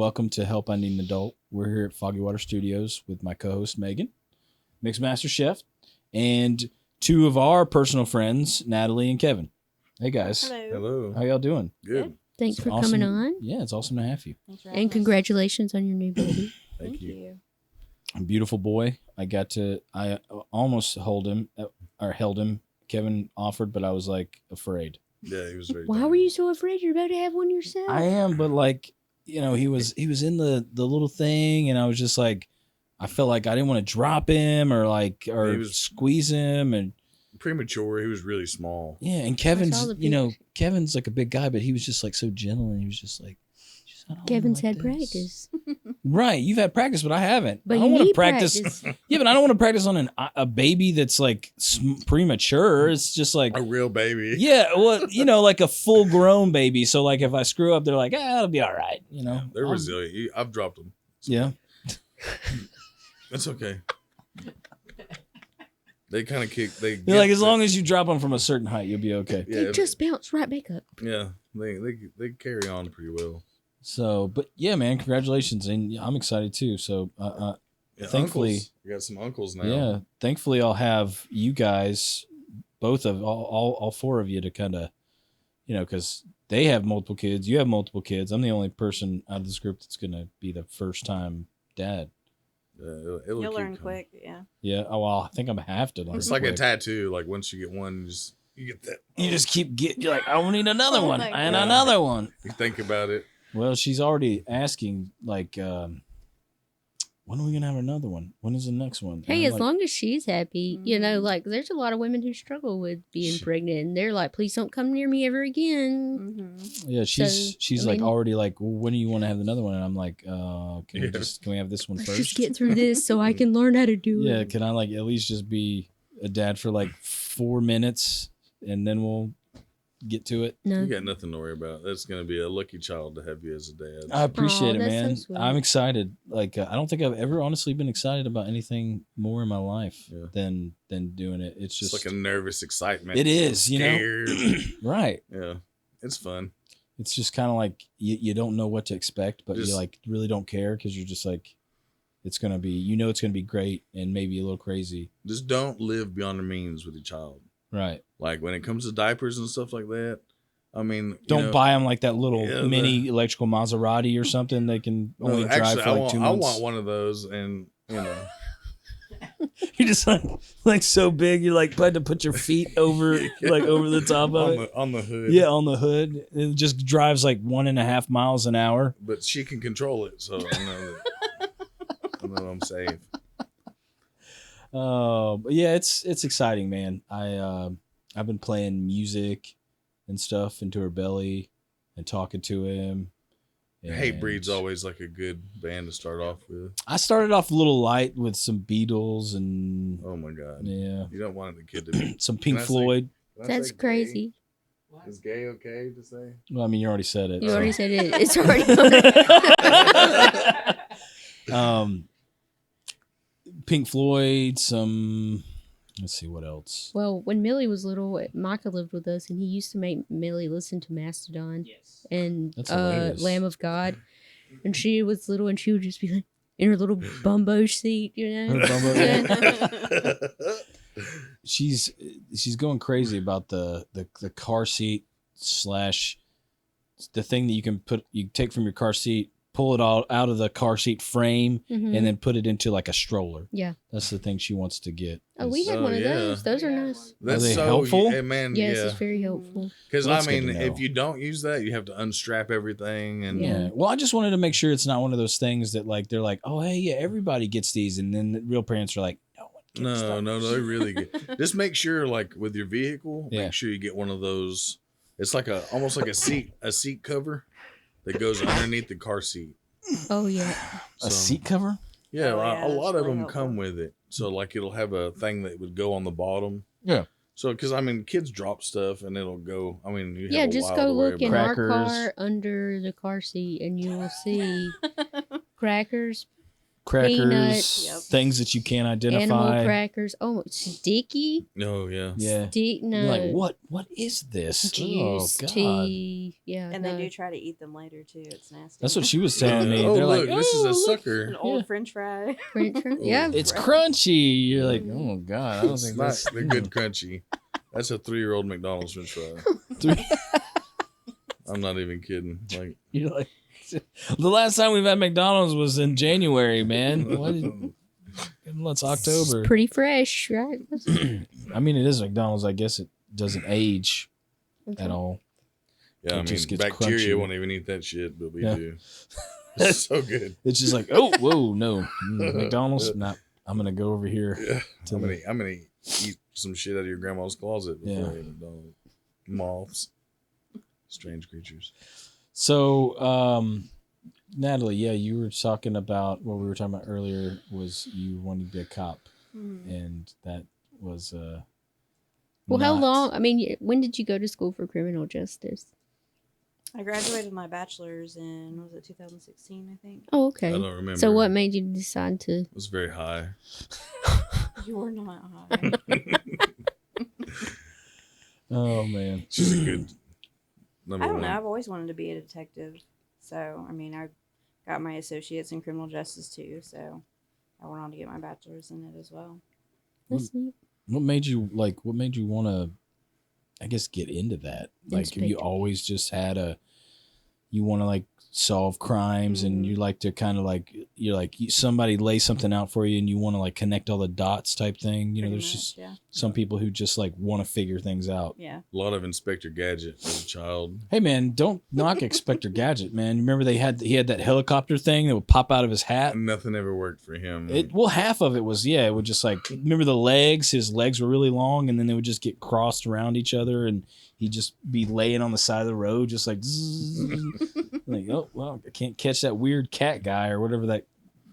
welcome to Help I Need an Adult. We're here at Foggy Water Studios with my co-host Megan, Mixmaster Chef, and two of our personal friends, Natalie and Kevin. Hey guys. Hello. How y'all doing? Good. Thanks for awesome. coming on. Yeah, it's awesome to have you. And congratulations on your new baby. Thank you. A beautiful boy. I almost held him. Kevin offered, but I was like afraid. Yeah, he was very. Why were you so afraid you're about to have one yourself? I am, but like, he was in the little thing, and I was just like, I felt like I didn't want to drop him or squeeze him, and premature. He was really small. yeah. And Kevin's, Kevin's like a big guy, but he was just like so gentle, and he was just like, Kevin's had practice. Right, you've had practice, but I haven't. But I you want to need practice. Yeah, but I don't want to practice on a baby that's like premature. It's just like A real baby. yeah, well, like a full grown baby. So like if I screw up, they're like, it'll be all right. They're resilient. I've dropped them. Yeah, That's okay. They kind of kick. they're like as long as you drop them from a certain height, you'll be okay. Yeah, They just bounce right back up. yeah, they carry on pretty well. So, but yeah, man, congratulations, and I'm excited too. So, Yeah, thankfully, uncles. We got some uncles now. yeah, thankfully, I'll have you guys, both of all four of you, to kind of, because they have multiple kids, you have multiple kids. I'm the only person out of this group that's gonna be the first time dad. It'll You'll keep learn coming. quick, yeah. Yeah. Oh well, I think I'm gonna have to learn. It's like a quick. tattoo. Like once you get one, you get that. You just keep you're like, I need another Oh one my and God. another one. You think about it. Well, she's already asking like, when are we gonna have another one? When is the next one? Hey, And I'm as like, long as she's happy, like there's a lot of women who struggle with being pregnant, and they're like, "Please don't come near me ever again." Mm-hmm. yeah, she's I like mean- already like, well, when do you want to have another one? And I'm like, can we have this one Let's first? just get through this so I can learn how to do Yeah, it. can I like at least just be a dad for like 4 minutes and then we'll get to it? No, You got nothing to worry about. That's gonna be a lucky child to have you as a dad. I appreciate it, that's so man. sweet. I'm excited. Like I don't think I've ever honestly been excited about anything more in my life Yeah. than doing it. It's It's just like a nervous excitement. it is, I'm scared. right. Yeah, it's fun. It's just kind of like you don't know what to expect, but Just- you like really don't care because you're just like, it's gonna be, it's gonna be great and maybe a little crazy, Just don't live beyond your means with your child. right? Like when it comes to diapers and stuff like that. I mean, Don't buy them like that little Yeah, mini electrical Maserati or something they can only drive actually, for like 2 I months. want one of those, and You're just like so big. You're like had to put your feet over over the top of it. on the hood. Yeah, on the hood. It just drives like 1.5 miles an hour. But she can control it, so I know I'm safe. But yeah, it's exciting, man. I've been playing music and stuff into her belly and talking to him. Hate Breed's always like a good band to start off with. I started off a little light with some Beatles and Oh my god. yeah, You don't want the kid to be. some Pink Can I say- Floyd. Can I That's say gay? crazy. Is gay okay to say? Well, I mean, you already said it. You so. already said it. It's already on it. Pink Floyd, some. Let's see what else. Well, when Millie was little, Micah lived with us, and he used to make Millie listen to Mastodon and That's hilarious. Lamb of God. And she was little, and she would just be like in her little bumbo seat, Her bumbo- Yeah. She's going crazy about the car seat / the thing that you take from your car seat, pull it all out of the car seat frame, Mhm. and then put it into like a stroller. Yeah. That's the thing she wants to get. Oh, we had Oh, one of yeah. those. Those are nice. That's they so helpful? Man, Yes, yeah. it's very helpful. Because Well, I that's good mean, to know. if you don't use that, you have to unstrap everything, and Yeah. Well, I just wanted to make sure it's not one of those things that like they're like, oh hey, yeah, everybody gets these, and then the real parents are like, no one gets no, those. they really get. Just make sure, like with your vehicle, Yeah. make sure you get one of those. It's like almost like a seat cover that goes underneath the car seat. Oh yeah. A seat cover. Yeah, Oh, a yeah, lot that's of really them helpful. come with it. So like it'll have a thing that would go on the bottom. Yeah. So because I mean, kids drop stuff and it'll go. I mean, you Yeah, have a just while go to worry look in about. our Crackers. car under the car seat, and you will see crackers, crackers, Peanuts. Yep. things that you can't identify. Animal crackers. Oh, sticky. Oh yeah. Yeah. No. You're like, what is this? Juice, oh God. tea. Yeah. And no. they do try to eat them later too. It's nasty. That's what she was telling me. Oh They're look, like, this is a look, sucker. An old Yeah. French fry. French fry. Oh, Yeah. It's Right. crunchy. You're like, oh God, I don't It's think not that's the good crunchy. That's a 3-year-old McDonald's French fry. Three- I'm not even kidding. Like, You're like, the last time we've had McDonald's was in January, man. What? It's October. It's pretty fresh, right? I mean, it is McDonald's. I guess it doesn't age Okay. at all. yeah, I It mean, just gets bacteria crunchy. won't even eat that shit, but we Yeah. do. It's so good. It's just like, oh, whoa, no, McDonald's. Not. I'm gonna go over here. Yeah. To I'm gonna eat some shit out of your grandma's closet before Yeah. I eat McDonald's. Moths. Strange creatures. So, Natalie, yeah, you were talking about what we were talking about earlier. Was you wanted to be a cop, and that was Well, how not- long? I mean, when did you go to school for criminal justice? I graduated my bachelor's in, was it 2016, I think? Oh, I okay. don't remember. So, what made you decide to? It was very high. You were not high. Oh man, She's a good number I don't one. know. I've always wanted to be a detective. So, I mean, I got my associates in criminal justice too. So, I went on to get my bachelor's in it as well. That's neat. what made you like? What made you want to? I guess get into that. Like, have you Inspector. always just had a? You want to like solve crimes, and Mhm. you like to kind of like somebody lay something out for you, and you want to like connect all the dots type thing. You know, Pretty there's much, just yeah. some people who just like want to figure things out. Yeah. A lot of Inspector Gadget as a child. Hey man, don't knock Inspector Gadget, man. Remember he had that helicopter thing that would pop out of his hat. And nothing ever worked for him. Half of it was it would just like remember the legs. His legs were really long, and then they would just get crossed around each other, and he'd just be laying on the side of the road, just like, zzz, like, oh well, I can't catch that weird cat guy or whatever that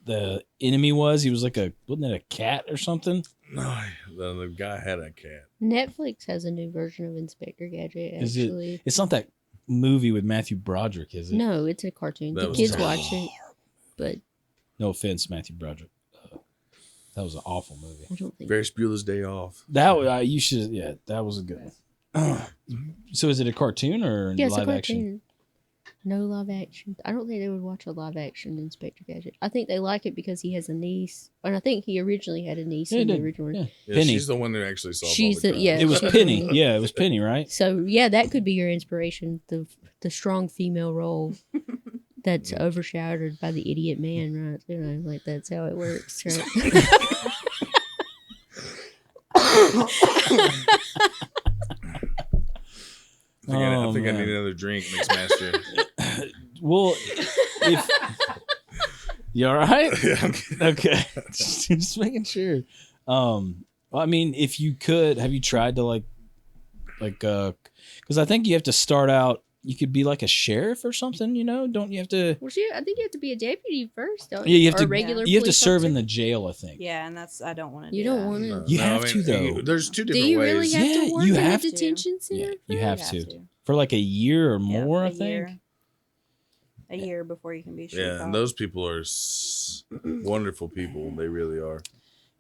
the enemy was. He was like wasn't it a cat or something? No, the guy had a cat. Netflix has a new version of Inspector Gadget. Is it- Actually, It's not that movie with Matthew Broderick, is it? no, it's a cartoon. That The was kids terrible. watch it, but No offense, Matthew Broderick. That was an awful movie. I don't think. Ferris Bueller's Day Off. That you should, yeah, that was a good one. So is it a cartoon or Yeah, it's a live action? cartoon. No live action. I don't think they would watch a live action Inspector Gadget. I think they like it because he has a niece, and I think he originally had a niece Yeah, he in the did. original. one. Yeah. Yeah, Penny. she's the one who actually solved She's all the the- crimes. yeah. It was Penny. Yeah, it was Penny, right? So yeah, that could be your inspiration. The strong female role that's overshadowed by the idiot man, right? You know, like that's how it works, right? I think I man. need another drink, Mixmaster. Well, if you all right? Yeah, I'm kidding. Okay, just making sure. Well, I mean, if you could, have you tried to because I think you have to start out. You could be like a sheriff or something, you know? Don't you have to? Well, I think you have to be a deputy first, don't Yeah, you have Or to. a regular You have to police serve in officer? the jail, I think. Yeah, and I don't want to. You do don't that. want to. No, You no, have to, though. There's two Do different you ways. really have Yeah, to work you in have a to. detention center? Yeah, you You have to for like a year or Yeah, more, a I think. year. A year before you can be street Yeah, cop. and those people are wonderful people. They really are.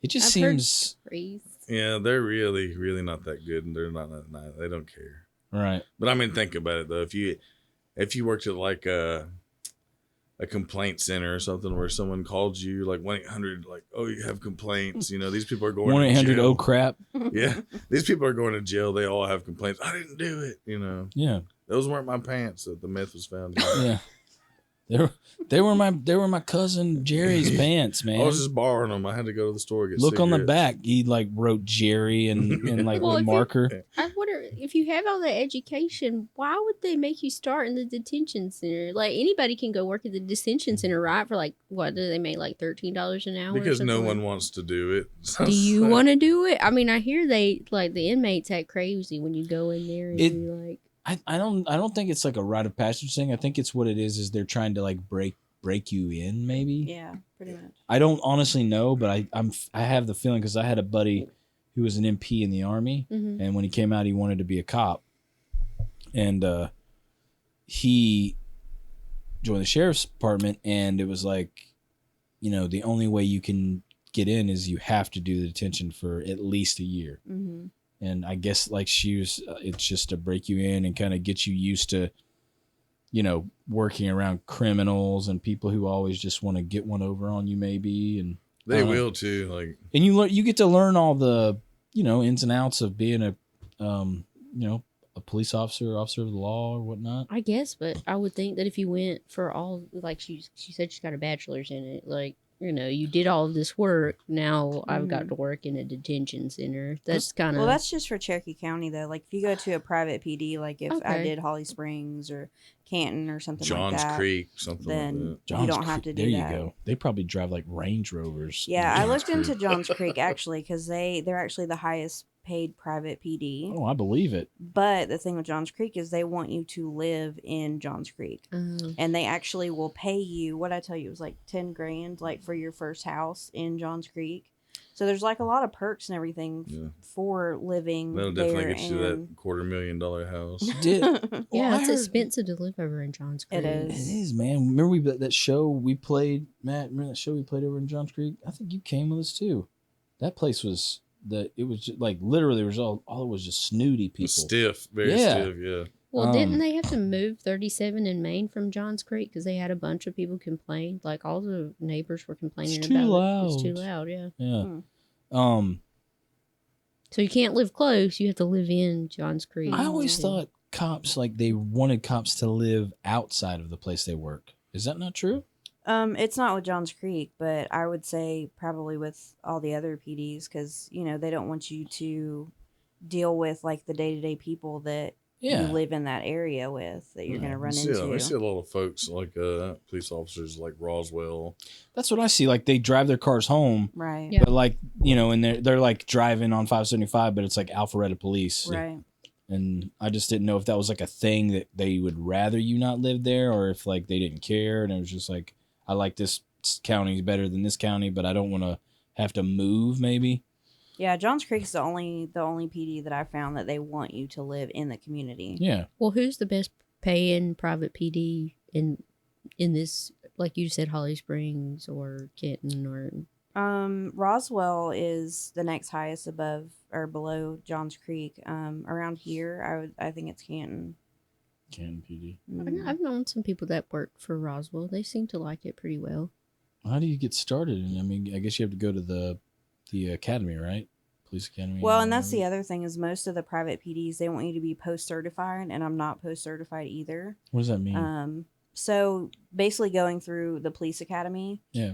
It just I've heard seems praise. Yeah, they're really, really not that good, and they're not. They don't care. right. But I mean, think about it though. If you worked at like a complaint center or something where someone called you like 1-800, like, oh, you have complaints. You know, these people are going 1-800 to jail. oh crap. Yeah, these people are going to jail. They all have complaints. I didn't do it. You know, Yeah, those weren't my pants that the meth was found in. yeah. They were my cousin Jerry's pants, man. I was just borrowing them. I had to go to the store to get Look on the cigarettes. back. He like wrote Jerry and like Well, with if you- marker. I wonder if you have all that education, why would they make you start in the detention center? Like anybody can go work at the detention center, right? For like what do they make like $13 an hour? or Because no something? one wants to do it. Do you want to do it? I mean, I hear they like the inmates act crazy when you go in there and It- you like. I don't think it's like a rite of passage thing. I think it's what it is they're trying to like break you in maybe. Yeah, pretty much. I don't honestly know, but I have the feeling because I had a buddy who was an MP in the army, Mhm. and when he came out, he wanted to be a cop, and he joined the sheriff's department, and it was like, the only way you can get in is you have to do the detention for at least a year. Mm-hmm. And I guess like it's just to break you in and kind of get you used to, working around criminals and people who always just want to get one over on you maybe. And They will too. Like, and you get to learn all the, ins and outs of being a police officer of the law or whatnot. I guess, but I would think that if you went for all, like she said, she's got a bachelor's in it. Like, you did all of this work. Now I've got to work in a detention center. That's kind of Well, that's just for Cherokee County though. Like if you go to a private PD, like if I Okay. did Holly Springs or Canton or something Johns like that, Creek, something then like Johns you don't have Creek, to do there that. you go. They probably drive like Range Rovers. Yeah, I Johns looked into Creek. Johns Creek actually because they're actually the highest paid private PD. Oh, I believe it. But the thing with Johns Creek is they want you to live in Johns Creek. And they actually will pay you, what I tell you, it was like 10 grand, like for your first house in Johns Creek. So there's like a lot of perks and everything for living That'll there. definitely get you that $250,000 house. Did yeah, I it's heard- expensive to live over in Johns Creek. It It is. is, man. Remember that show we played, Matt? Remember that show we played over in Johns Creek? I think you came with us too. That place was it was just, like literally it was all it was just snooty people. Stiff, very Yeah. stiff, yeah. Well, didn't Um, they have to move 37 in Maine from Johns Creek because they had a bunch of people complain? Like all the neighbors were complaining It's about too it. It's too loud. loud. Yeah. Yeah. So you can't live close. You have to live in Johns Creek. I always thought cops like they wanted cops to live outside of the place they work. Is that not true? It's not with Johns Creek, but I would say probably with all the other PDs because, they don't want you to deal with like the day-to-day people that Yeah. you live in that area with that you're going to run We into. see a lot of folks like police officers like Roswell. That's what I see. Like they drive their cars home, Right. Yeah. but like and they're like driving on 575, but it's like Alpharetta Police. Right. And I just didn't know if that was like a thing that they would rather you not live there, or if like they didn't care and it was just like, I like this county better than this county, but I don't want to have to move maybe. Yeah, Johns Creek's the only PD that I found that they want you to live in the community. Yeah. Well, who's the best paying private PD in this? Like you said, Holly Springs or Kenton or Roswell is the next highest above or below Johns Creek. Around here, I think it's Canton. Canton PD. I've known some people that work for Roswell. They seem to like it pretty well. How do you get started? And I mean, I guess you have to go to the academy, right? Police academy. Well, and that's the other thing is most of the private PDs, they want you to be post-certified, and I'm not post-certified either. What does that mean? So basically going through the police academy. Yeah.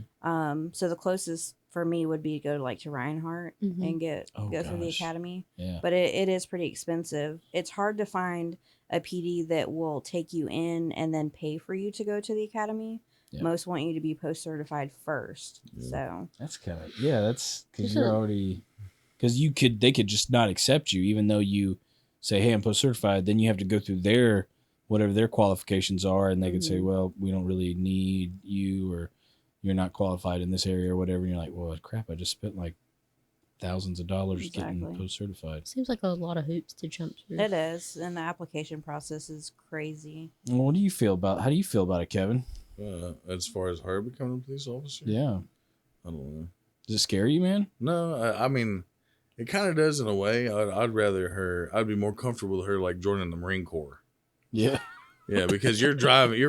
So the closest for me would be to go to Reinhardt Mhm. and go through the gosh. academy. Yeah. But it is pretty expensive. It's hard to find a PD that will take you in and then pay for you to go to the academy. Yeah. Most want you to be post-certified first. Yeah. So That's kind of that's because There's you're a- already they could just not accept you even though you say, hey, I'm post certified. Then you have to go through whatever their qualifications are, and they could say, Mhm. well, we don't really need you, or you're not qualified in this area or whatever. And you're like, well, crap, I just spent like thousands of dollars getting Exactly. post certified. Seems like a lot of hoops to jump through. it is. And the application process is crazy. Well, how do you feel about it, Kevin? As far as her becoming a police officer, Yeah. I don't know. Does it scare you, man? No, I mean, it kind of does in a way. I'd be more comfortable with her like joining the Marine Corps. Yeah. Yeah, because you're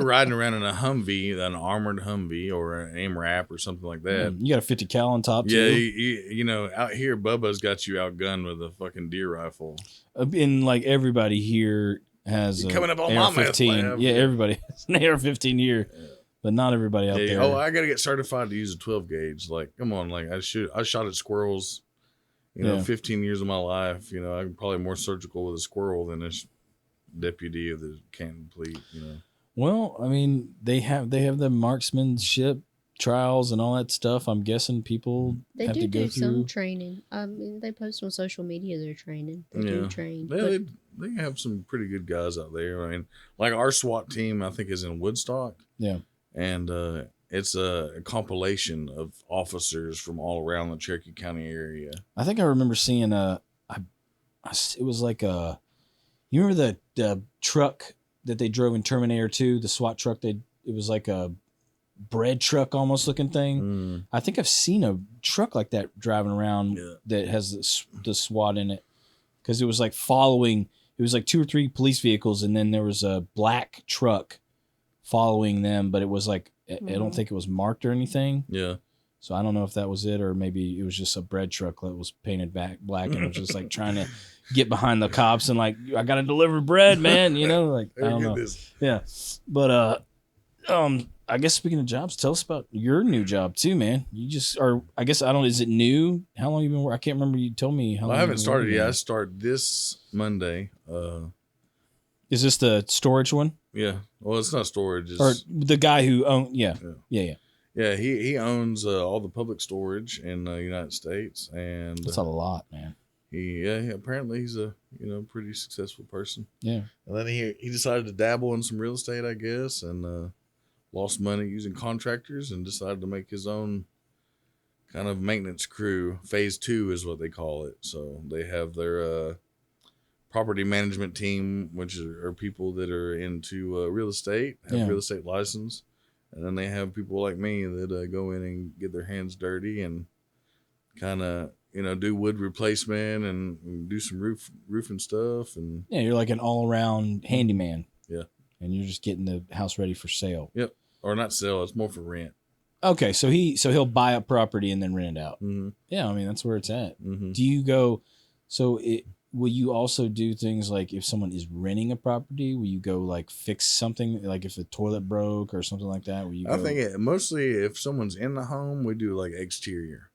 riding around in a Humvee, an armored Humvee or an AMRAP or something like that. You got a 50 cal on top, Yeah, too. you know, out here, Bubba's got you outgunned with a fucking deer rifle. And like everybody here has You're a coming up on my meth AR-15. lab. Yeah, everybody has an AR-15 here, but not everybody out Yeah, there. oh, I got to get certified to use a 12 gauge. Like, come on, like I shot at squirrels. You know, Yeah. 15 years of my life. You know, I'm probably more surgical with a squirrel than a deputy of the Canton Fleet. You know. Well, I mean, they have the marksmanship trials and all that stuff. I'm guessing people They have do to go do through. some training. I mean, they post on social media their training. They do Yeah. train. Yeah, But they have some pretty good guys out there. I mean, like our SWAT team, I think is in Woodstock. Yeah. And it's a compilation of officers from all around the Cherokee County area. I think I remember seeing it was like you remember the truck that they drove in Terminator 2, the SWAT truck? It was like a bread truck almost looking thing. Mm. I think I've seen a truck like that driving around Yeah. that has the SWAT in it, because it was like following. It was like 2 or 3 police vehicles, and then there was a black truck following them, but it was like I don't think it was marked or anything. Yeah. So I don't know if that was it, or maybe it was just a bread truck that was painted black and it was just like trying to get behind the cops and like, I gotta deliver bread, man. You know, like I don't know. Yeah, but I guess speaking of jobs, tell us about your new job too, man. You just are. I guess I don't. Is it new? How long you been working? I can't remember. You told me how long. I haven't started yet. I start this Monday. Is this the storage one? Yeah. Well, it's not storage. It's, Or the guy who owned? Yeah. Yeah, he owns all the public storage in the United States, and That's a lot, man. Apparently he's a pretty successful person. Yeah. And then he decided to dabble in some real estate, I guess, and lost money using contractors, and decided to make his own kind of maintenance crew. Phase 2 is what they call it. So they have their property management team, which are people that are into real estate, have real estate license. And then they have people like me that go in and get their hands dirty and kind of, do wood replacement and do some roofing stuff. And yeah, you're like an all-around handyman. Yeah. And you're just getting the house ready for sale. Yep. Or not sell, it's more for rent. Okay, so he'll buy up property and then rent it out. Mm-hmm. Yeah, I mean, that's where it's at. Mm-hmm. Do you go, will you also do things like if someone is renting a property, will you go like fix something, like if the toilet broke or something like that? I think mostly if someone's in the home, we do like exterior.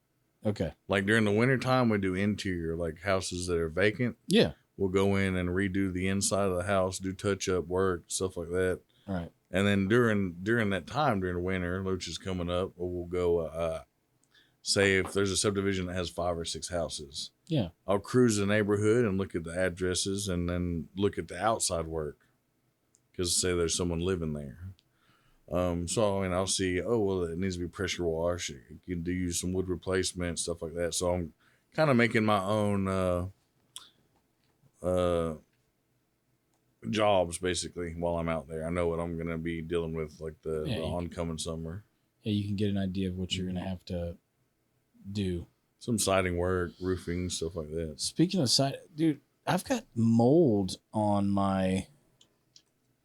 Okay. Like during the wintertime, we do interior, like houses that are vacant. Yeah. We'll go in and redo the inside of the house, do touch-up work, stuff like that. All right. And then during that time, during the winter, which is coming up, we'll go, say if there's a subdivision that has 5 or 6 houses. Yeah. I'll cruise the neighborhood and look at the addresses and then look at the outside work. Because say there's someone living there. So, I'll see, it needs to be pressure washed. You can do some wood replacement, stuff like that. So I'm kind of making my own jobs basically while I'm out there. I know what I'm going to be dealing with like the oncoming summer. Yeah, you can get an idea of what you're going to have to do. Some siding work, roofing, stuff like that. Speaking of dude, I've got mold on my,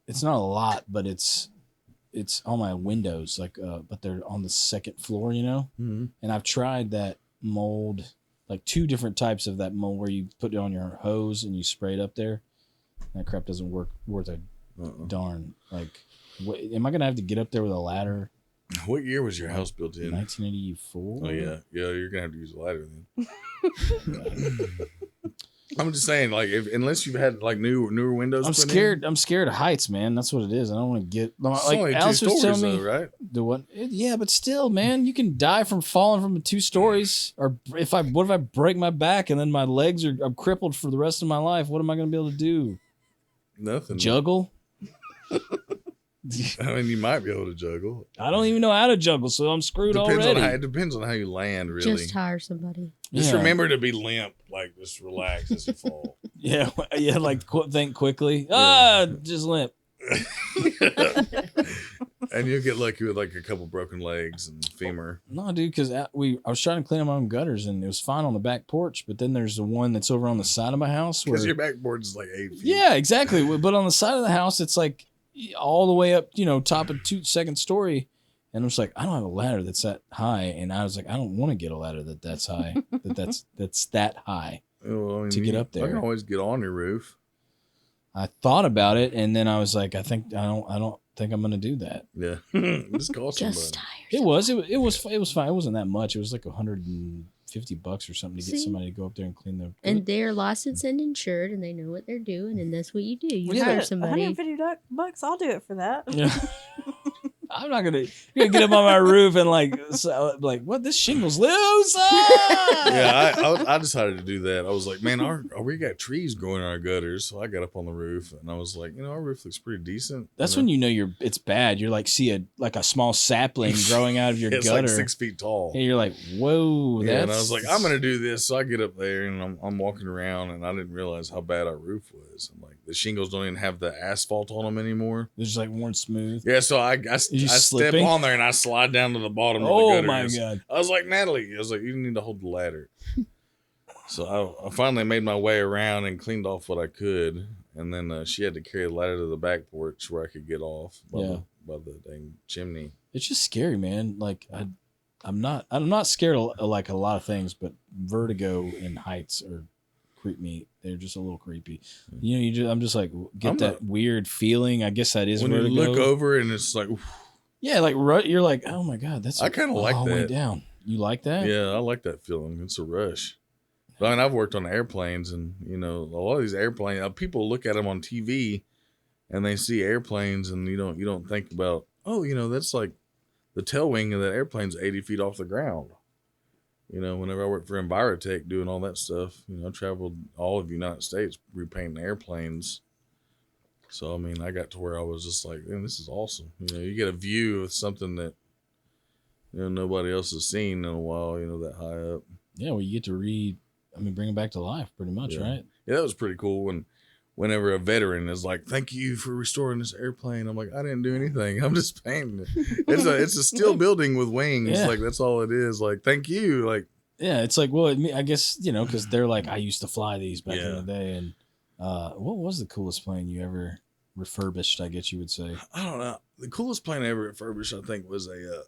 it's not a lot, but it's on my windows, like, but they're on the second floor, Mm-hmm. And I've tried that mold, like 2 different types of that mold where you put it on your hose and you spray it up there. That crap doesn't work worth a darn. Like, am I going to have to get up there with a ladder? What year was your house built in? 1984. Oh yeah, you're gonna have to use a ladder then. I'm just saying, like, unless you've had like newer windows. I'm scared. I'm scared of heights, man. That's what it is. I don't want to get like only Alice 2 was stories, telling me. though, right? The what? Yeah, but still, man, you can die from falling from 2 stories. Or what if I break my back and then my legs I'm crippled for the rest of my life? What am I going to be able to do? Nothing. Juggle? I mean, you might be able to juggle. I don't even know how to juggle, so I'm screwed already. It depends on how you land, really. Just hire somebody. Just remember to be limp, like just relax as you fall. Yeah, like think quickly. Just limp. And you'll get lucky with like a couple broken legs and femur. No, dude, because I was trying to clean up my own gutters and it was fine on the back porch, but then there's the one that's over on the side of my house. Because your backboard is like 8 feet. Yeah, exactly. But on the side of the house, it's like all the way up, top of 2nd story. And I was like, I don't have a ladder that's that high. And I was like, I don't want to get a ladder that's high, that's that high to get up there. I can always get on your roof. I thought about it, and then I was like, I don't think I'm gonna do that. Yeah, just call somebody. Just hire. It was fine. It wasn't that much. It was like $150 or something to get somebody to go up there and clean the. And they're licensed and insured, and they know what they're doing, and that's what you do. You hire somebody. $150, I'll do it for that. Yeah. I'm not gonna. You're gonna get up on my roof and like what? This shingle's loose. Yeah, I decided to do that. I was like, man, we got trees growing in our gutters, so I got up on the roof and I was like, our roof looks pretty decent. That's when you know it's bad. You're like see a small sapling growing out of your it's gutter. Like 6 feet tall. And you're like, whoa. Yeah, and I was like, I'm gonna do this. So I get up there and I'm walking around and I didn't realize how bad our roof was. I'm like, the shingles don't even have the asphalt on them anymore. They're just like worn smooth. Yeah, so I You I step slipping? on there and I slide down to the bottom Oh of the my gutters. God. I was like, Natalie, I was like, you need to hold the ladder. So I finally made my way around and cleaned off what I could. And then she had to carry the ladder to the back porch where I could get off by the dang chimney. It's just scary, man. Like I'm not scared of like a lot of things, but vertigo and heights are creep me. They're just a little creepy. You know, I'm just like get that weird feeling. I guess that is when vertigo. you look over and it's like, oof. Yeah, like you're like, oh my God, that's I kind of a like long way that. down. You like that? Yeah, I like that feeling. It's a rush. But I mean, I've worked on airplanes, and you know, a lot of these airplanes, people look at them on TV, and they see airplanes, and you don't think about, oh, you know, that's like the tail wing of that airplane's 80 feet off the ground. You know, whenever I worked for Envirotech doing all that stuff, you know, I traveled all of the United States repainting airplanes. So I mean, I got to where I was just like, man, this is awesome. You know, you get a view of something that nobody else has seen in a while. You know, that high up. Yeah, well, you get to bring it back to life, pretty much, right? Yeah, that was pretty cool. Whenever a veteran is like, "Thank you for restoring this airplane," I'm like, "I didn't do anything. I'm just painting it. It's a steel building with wings. Yeah. Like that's all it is. Like, thank you. Like, yeah, it's like, well, I guess because they're like, I used to fly these back in Yeah. the day, and what was the coolest plane you ever refurbished? I guess you would say I don't know. The coolest plane I ever refurbished, I think, was a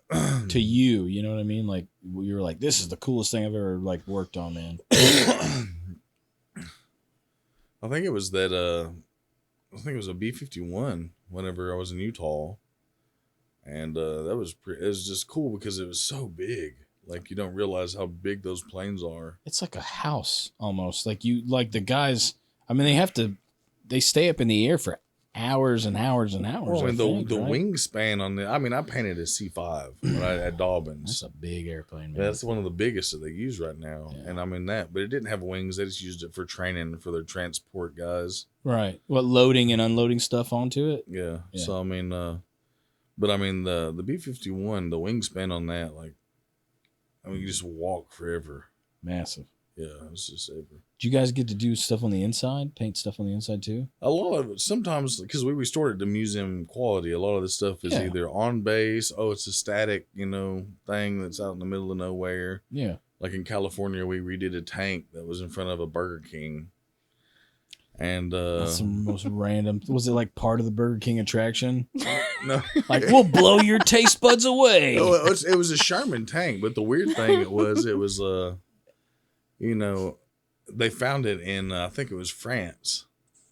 to you. You know what I mean? Like you were like, this is the coolest thing I've ever like worked on, man. I think it was that. I think it was a B-51. Whenever I was in Utah, and that was it was just cool because it was so big. Like you don't realize how big those planes are. It's like a house almost. Like the guys. I mean, they stay up in the air for hours and hours and hours. Well, I mean, the right? wingspan on the. I mean, I painted a C5 when I at Dobbins. That's a big airplane, man. Yeah, that's one of the biggest that they use right now. Yeah. And I mean but it didn't have wings. They just used it for training for their transport guys. Right. What, loading and unloading stuff onto it? Yeah. Yeah. So I mean, but I mean the B-51, the wingspan on that, like, I mean, you just walk forever. Massive. Yeah, it's just ever. Did you guys get to do stuff on the inside? Paint stuff on the inside too? A lot of it, sometimes, because we restored it to museum quality, a lot of this stuff is Yeah. either on base, it's a static, thing that's out in the middle of nowhere. Yeah. Like in California, we redid a tank that was in front of a Burger King. And That's the most random. Was it like part of the Burger King attraction? no, Like, we'll blow your taste buds away. no, it was a Sherman tank, but the weird thing it was they found it in I think it was France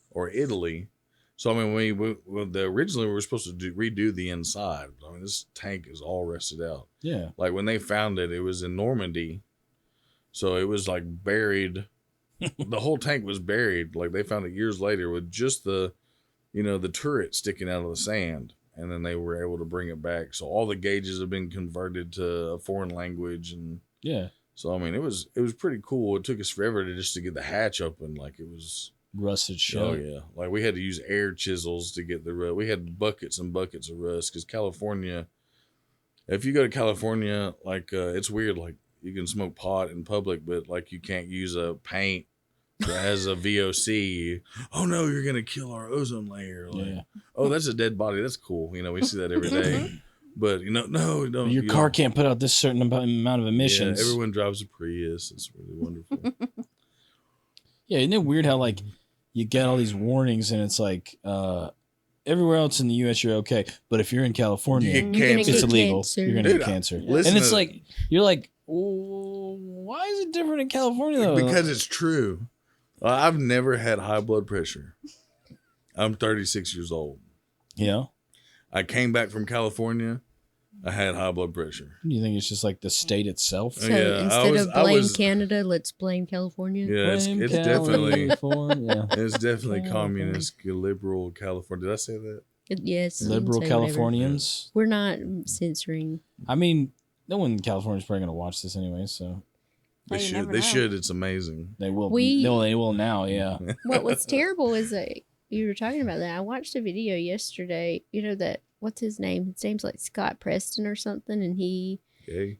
or Italy. So I mean, originally we were supposed to redo the inside. I mean, this tank is all rusted out. Yeah. Like when they found it, it was in Normandy, so it was like buried. The whole tank was buried. Like they found it years later with just the turret sticking out of the sand, and then they were able to bring it back. So all the gauges have been converted to a foreign language, and Yeah. so I mean, it was pretty cool. It took us forever to get the hatch open. Like it was. Rusted shut. Oh yeah, like we had to use air chisels to get the rust. We had buckets and buckets of rust because California. If you go to California, like it's weird. Like you can smoke pot in public, but like you can't use a paint that has a VOC. Oh no, you're gonna kill our ozone layer. Like, Yeah. oh, that's a dead body. That's cool. We see that every day. But no, don't. Your car can't put out this certain amount of emissions. Yeah, everyone drives a Prius. It's really wonderful. Yeah, isn't it weird how like you get all these warnings and it's like everywhere else in the U.S. you're okay, but if you're in California, You get cancer. it's illegal. Cancer. You're gonna Dude, get cancer, listen and it's to- like you're like, why is it different in California though? Because it's true. I've never had high blood pressure. I'm 36 years old. Yeah. I came back from California. I had high blood pressure. Do you think it's just like the state itself? So Yeah, instead of I blame was- Canada, let's blame California. Yeah, Blame it's definitely California. it's definitely California. communist, liberal California. Did I say that? Yes. you can Liberal say whatever. Californians. We're not censoring. I mean, no one in California is probably gonna watch this anyway, so They Well, you should. never They know. should. It's amazing. they will. We- They will now. Yeah. What was terrible is that you were talking about that. I watched a video yesterday. You know that what's his name? His name's like Scott Preston or something, and he Okay.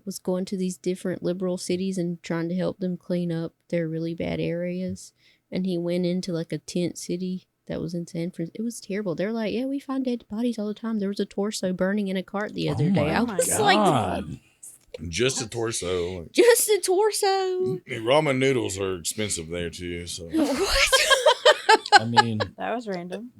was going to these different liberal cities and trying to help them clean up their really bad areas. And he went into like a tent city that was in San Francisco. It was terrible. They're like, yeah, we find dead bodies all the time. There was a torso burning in a cart the other day. I was like, God. Just a torso. Like, just a torso. ramen noodles are expensive there too. So What? I mean, That was random.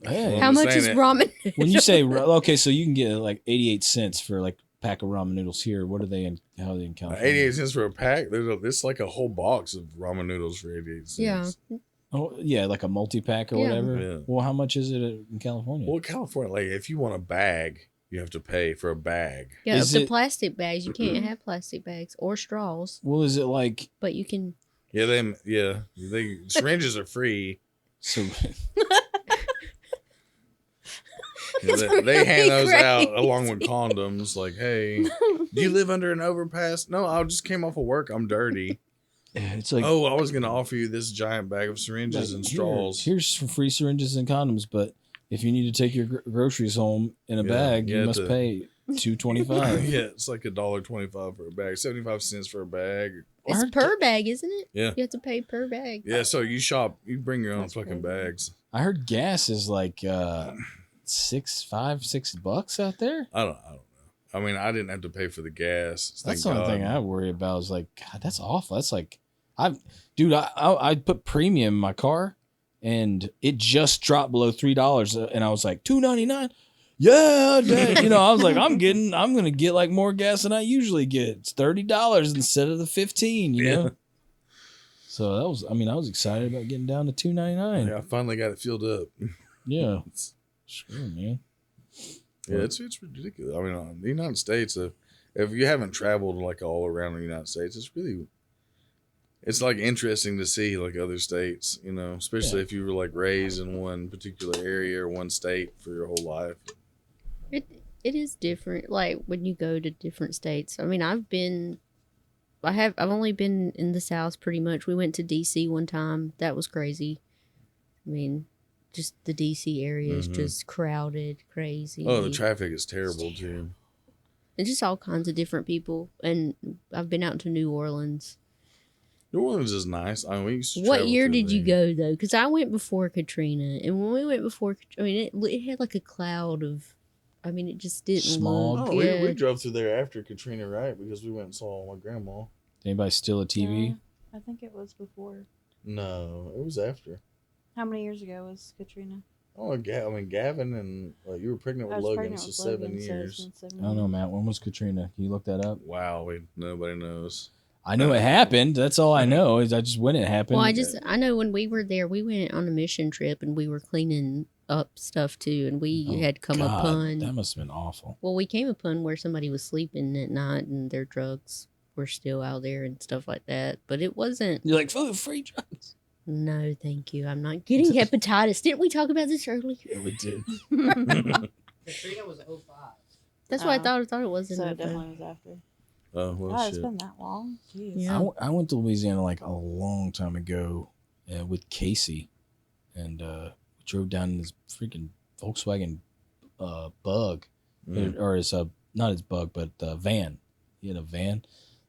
hey, How I'm much saying is it. ramen? when you say okay, so you can get like 88 cents for like a pack of ramen noodles here. What are they in? How are they in California? 88 cents for a pack. There's like a whole box of ramen noodles for 88 cents. Yeah. Oh yeah, like a multi-pack or Yeah. whatever. Yeah. Well, how much is it in California? Well, California, like if you want a bag, you have to pay for a bag. Yeah, Is the it- plastic bags. You can't have plastic bags or straws, Well, is it like but you can. Yeah, syringes are free. so? It's They hand those really out along with crazy. condoms. Like, hey, do you live under an overpass? No, I just came off of work. I'm dirty. It's like Oh, I was gonna offer you this giant bag of syringes like, and here- straws. Here's some free syringes and condoms, but if you need to take your groceries home in a Yeah, bag, you you have must to- pay $2.25. Yeah, it's like $1.25 for a bag, 75 cents for a bag. It's heard per bag, isn't it? Yeah. You have to pay per bag. Yeah, so you bring your own That's fucking crazy. bags. I heard gas is like $6 out there. I don't know. I mean, I didn't have to pay for the gas. That's thank the only God. thing I worry about. Is like, God, that's awful. That's like, I put premium in my car, and it just dropped below $3, and I was like $2.99. Yeah, Dad. I was like, I'm gonna get like more gas than I usually get. It's $30 instead of the 15. You know. Yeah. So I was excited about getting down to $2.99. Yeah, I finally got it filled up. Yeah. Screw, man. Yeah, it's ridiculous. I mean, the United States, if you haven't traveled like all around the United States, it's like interesting to see like other states, especially if you were like raised in one particular area or one state for your whole life. It is different. Like when you go to different states. I mean, I've only been in the South pretty much. We went to DC one time. That was crazy. I mean, just the DC area is Mhm. just crowded, crazy. Oh, the traffic is terrible too. And just all kinds of different people. And I've been out to New Orleans. New Orleans is nice. I mean, we used to What travel year through did you there. go though? Because I went before Katrina, and when we went before, I mean, it had like a cloud of. I mean, it just didn't Smog. look. Oh, Yeah. we drove through there after Katrina, right? Because we went and saw my grandma. Anybody steal a TV? Yeah, I think it was before. No, it was after. How many years ago was Katrina? Oh, Gavin and you were pregnant I with was Logan, pregnant so with 7 Logan, so it's years. been 7 I don't know, years. Matt. When was Katrina? Can you look that up? Wow, nobody knows. I know it happened. That's all I know. Is I just when it happened. Well, I know when we were there, we went on a mission trip and we were cleaning up stuff too, and we Oh, had come God, upon. that must have been awful. Well, we came upon where somebody was sleeping at night and their drugs were still out there and stuff like that. But it wasn't. You're like, food, free drugs. No, thank you. I'm not getting hepatitis. Didn't we talk about this earlier? Yeah, we did. Katrina was 05. That's what I Oh. thought. I thought it was in So it November. definitely was after. Oh, well, God, it's shit. been that long. Jeez. Yeah. I went to Louisiana like a long time ago with Casey, and we drove down in this freaking Volkswagen Bug, Mm. or his not his Bug, but van. He had a van.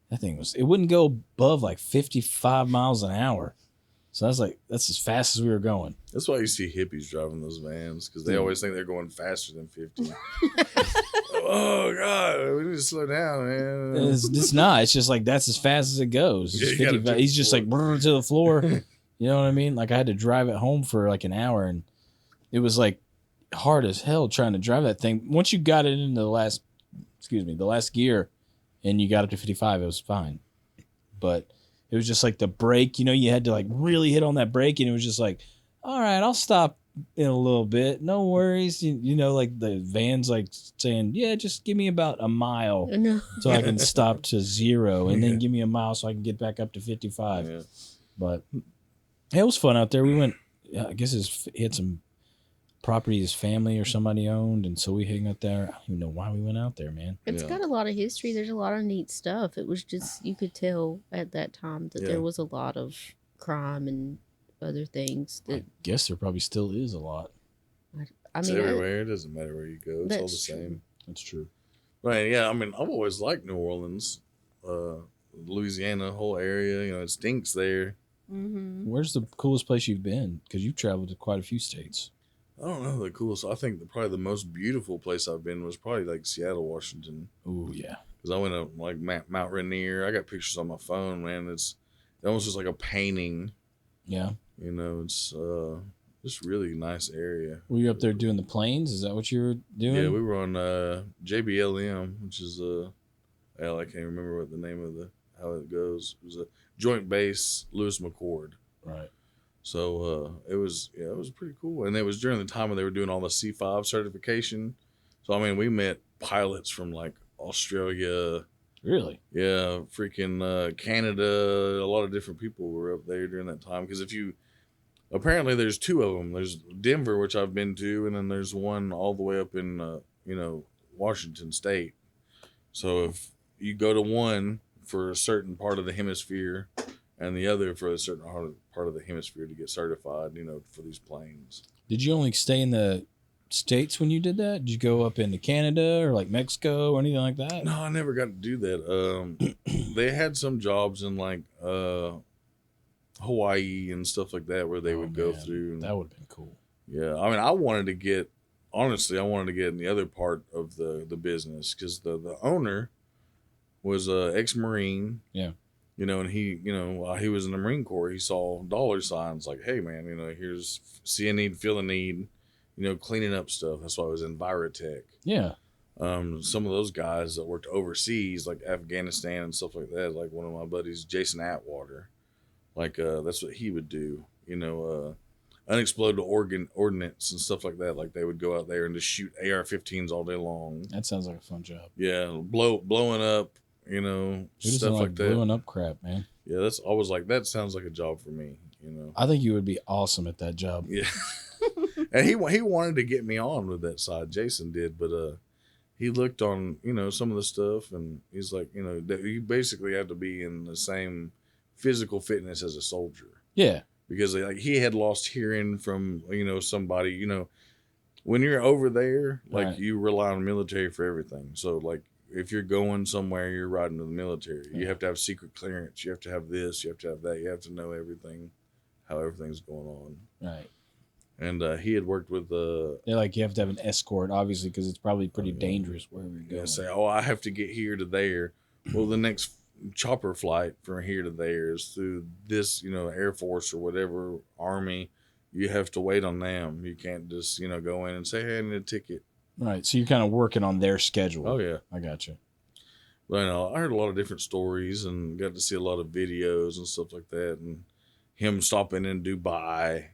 That thing it wouldn't go above like 55 miles an hour. So that's as fast as we were going. That's why you see hippies driving those vans because they Dude. always think they're going faster than 50. Oh, God, we need to slow down, man. It's not. It's just like that's as fast as it goes. It's Yeah, just you gotta 55 do he's just the like brrr to the floor. You know what I mean? Like I had to drive it home for like an hour, and it was like hard as hell trying to drive that thing. Once you got it into the last gear, and you got up to 55, it was fine. But it was just like the brake. You had to like really hit on that brake, and it was just like, all right, I'll stop in a little bit. No worries. Like the van's like saying, yeah, just give me about a mile No. so I can stop to 0, and then give me a mile so I can get back up to 55. Yeah. But it was fun out there. We went, I guess he had some property his family or somebody owned, and so we hung out there. I don't even know why we went out there, man. It's Yeah. got a lot of history. There's a lot of neat stuff. It was just, you could tell at that time that Yeah. there was a lot of crime and other things. I That guess there probably still is a lot. I It's mean, everywhere. It doesn't matter where you go. It's all the That's true. same. That's true. Right. Yeah. I mean, I've always liked New Orleans, Louisiana, whole area. It stinks there. Where's the coolest place you've been? Because you've traveled to quite a few states. I don't know the coolest. I think probably the most beautiful place I've been was probably like Seattle, Washington. Oh yeah. Because I went up like Mount Rainier. I got pictures on my phone, man. It's almost just like a painting. Yeah. You know, it's just really nice area. Were you up there doing the planes? Is that what you were doing? Yeah, we were on JBLM, which is I can't remember what the name of how it goes. It was a Joint Base Lewis McChord. Right. So it was pretty cool. And it was during the time when they were doing all the C5 certification. So I mean, we met pilots from like Australia. Really? Yeah, freaking Canada. A lot of different people were up there during that time. Because apparently there's two of them. There's Denver, which I've been to, and then there's one all the way up in Washington State. So if you go to one for a certain part of the hemisphere, and the other for a certain part of the hemisphere to get certified, for these planes. Did you only stay in the States when you did that? Did you go up into Canada or like Mexico or anything like that? No, I never got to do that. They had some jobs in like Hawaii and stuff like that where they would go through. That would have been cool. Yeah, I mean, I wanted to get in the other part of the business because the owner was a ex-Marine. Yeah. And he, while he was in the Marine Corps, he saw dollar signs like, hey, man, here's see a need, feel a need, cleaning up stuff. That's why I was in Virotech. Yeah. Some of those guys that worked overseas, like Afghanistan and stuff like that, like one of my buddies, Jason Atwater, like that's what he would do, unexploded ordnance and stuff like that. Like they would go out there and just shoot AR-15s all day long. That sounds like a fun job. Yeah, blowing up. Stuff like that. Blowing up crap, man. Yeah, that's always like that sounds like a job for me. I think you would be awesome at that job. Yeah, and he wanted to get me on with that side. Jason did, but he looked on some of the stuff, and he's like, that you basically have to be in the same physical fitness as a soldier. Yeah, because like he had lost hearing from somebody. When you're over there, like right. You rely on the military for everything. So like. If you're going somewhere, you're riding with the military. You have to have secret clearance. You have to have this. You have to have that. You have to know everything, how everything's going on. Right. And he had worked with they're like you have to have an escort, obviously, because it's probably pretty dangerous wherever you're going. Yeah, say, I have to get here to there. Well, the next chopper flight from here to there is through this, Air Force or whatever Army. You have to wait on them. You can't just, go in and say, hey, I need a ticket. Right, so you're kind of working on their schedule. Oh, yeah. I got you. But I heard a lot of different stories and got to see a lot of videos and stuff like that. And him stopping in Dubai,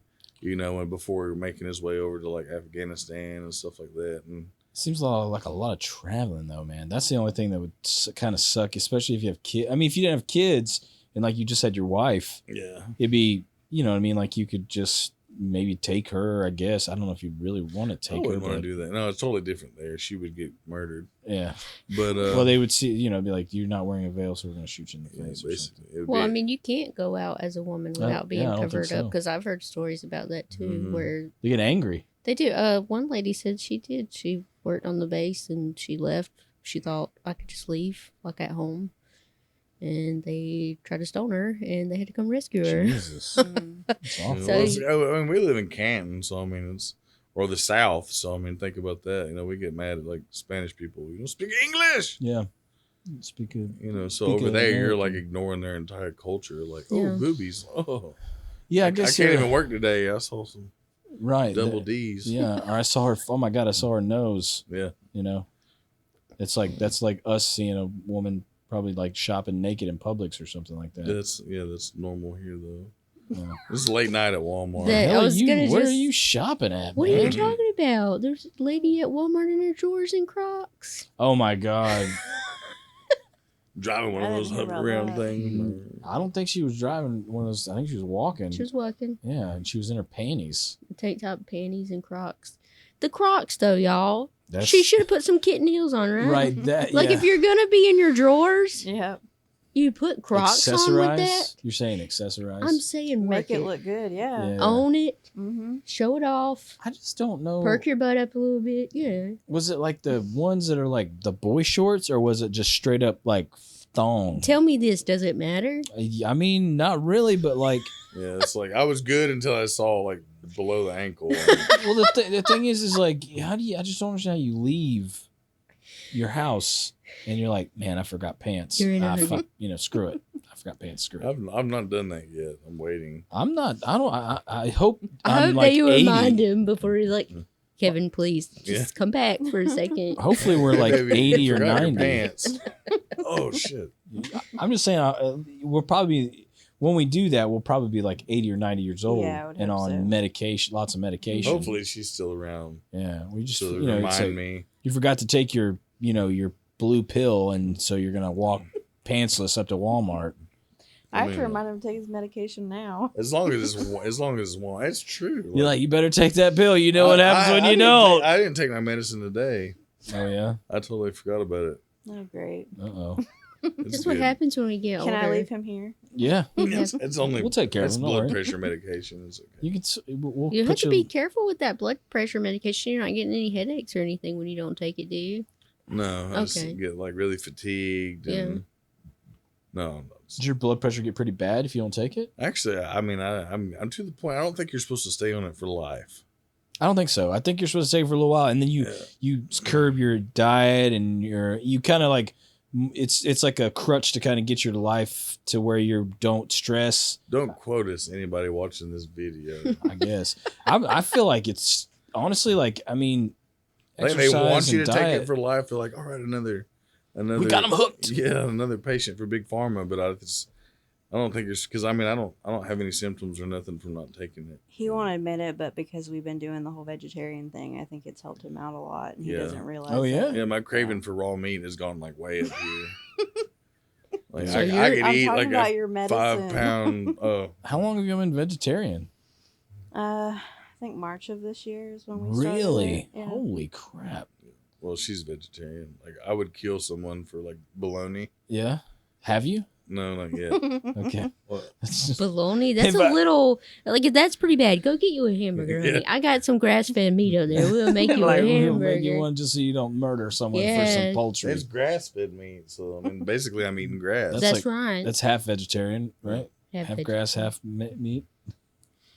and before making his way over to like Afghanistan and stuff like that. And seems like a lot of traveling, though, man. That's the only thing that would kind of suck, especially if you have kids. I mean, if you didn't have kids and like you just had your wife, yeah, it'd be, like you could just maybe take her, I guess. I don't know if you really want to take her. I wouldn't want to do that. No, it's totally different there. She would get murdered. Yeah. But well, they would see, be like, you're not wearing a veil, so we're going to shoot you in the face. Or something. Well, I mean, you can't go out as a woman without being covered up because I've heard stories about that too, where they get angry. They do. One lady said she did. She worked on the base and she left. She thought I could just leave, like at home. And they tried to stone her, and they had to come rescue her. Jesus. That's awful. So, I mean, we live in Canton, so I mean, or the South, so I mean, think about that. We get mad at like Spanish people. You don't speak English. Yeah. Speak of, so over there, you're like ignoring their entire culture. Like, oh, boobies. Oh, yeah. I guess I can't even work today. I saw some double D's. Yeah. Or I saw her. Oh my God, I saw her nose. Yeah. It's like that's like us seeing a woman. Probably like shopping naked in Publix or something like that. That's normal here though. Yeah. This is late night at Walmart. Where are you shopping at? What man? are you talking about? There's a lady at Walmart in her drawers and Crocs. Oh my God! Driving one of those hover around things. I don't think she was driving one of those. I think she was walking. She was walking. Yeah, and she was in her panties. Tank top, panties, and Crocs. The Crocs, though, y'all. She should have put some kitten heels on, right? Right. If you're gonna be in your drawers, you put Crocs on with that. You're saying accessorize? I'm saying make it look good. Yeah. Own it. Mm-hmm. Show it off. I just don't know. Perk your butt up a little bit. Yeah. Was it like the ones that are like the boy shorts, or was it just straight up like thong. Tell me this, does it matter? I mean, not really, but like, Yeah, it's like I was good until I saw like below the ankle. well, the thing is like, how do you? I just don't understand how you leave your house and you're like, man, I forgot pants. You're in a hurry. Fuck, screw it. I forgot pants. Screw it. I've not done that yet. I'm waiting. I'm not. I don't. I hope. I I'm hope like that you 80. remind him before he's like, Kevin, please just Yeah. come back for a second. Hopefully, we're like Hey, baby, 80 you or forgot your 90. Pants. Oh shit. I'm just saying, we'll probably when we do that, we'll probably be like 80 or 90 years old Yeah, I would and hope on so. medication, lots of medication. Hopefully she's still around. Yeah, we just So it's remind like, me. you forgot to take your your blue pill, and so you're gonna walk pantsless up to Walmart. I have to mean, remind him to take his medication now. As long as it's one, it's true. You're like, you better take that pill. You know what happens when you don't. I didn't take my medicine today. Oh yeah. I totally forgot about it. Oh, great. Uh oh. It's That's what good. happens when we get Can older. I leave him here? Yeah. It's only We'll take care of it's him, don't blood worry. pressure medication. It's okay. You can. We'll You have put to your, be careful with that blood pressure medication. You're not getting any headaches or anything when you don't take it, do you? No, I just Okay. get like really fatigued. And, no. Does your blood pressure get pretty bad if you don't take it? Actually, I mean, I'm to the point. I don't think you're supposed to stay on it for life. I don't think so. I think you're supposed to take it for a little while, and then you curb your diet, and you kind of like it's like a crutch to kind of get your life to where you don't stress. Don't quote us, anybody watching this video. I guess I feel like it's honestly like, I mean, Like, they exercise want you and to take diet. it for life. They're like, all right, another. We got him hooked. Yeah, another patient for Big Pharma. But I don't think it's because I mean I don't have any symptoms or nothing from not taking it. He won't admit it, but because we've been doing the whole vegetarian thing, I think it's helped him out a lot, and he Yeah. doesn't realize. Oh, yeah? it. Yeah, my craving for raw meat has gone like way up here. Like So I you're- could I'm eat talking like about a your medicine. 5-pound. How long have you been vegetarian? I think March of this year is when we started. Really? it. Yeah. Holy crap! Well, she's vegetarian. Like I would kill someone for like bologna. Yeah, have you? No, not yet. Okay. Well, Bologna, that's If a I- little, like, if that's pretty bad, go get you a hamburger, Yeah. honey. I got some grass-fed meat over there. We'll make you Like, a we'll hamburger. make you one just so you don't murder someone for Yeah. some poultry. it's grass-fed meat, so I mean, basically, I'm eating grass. That's like- right. That's half vegetarian, right? Have Half veg- grass, half meat.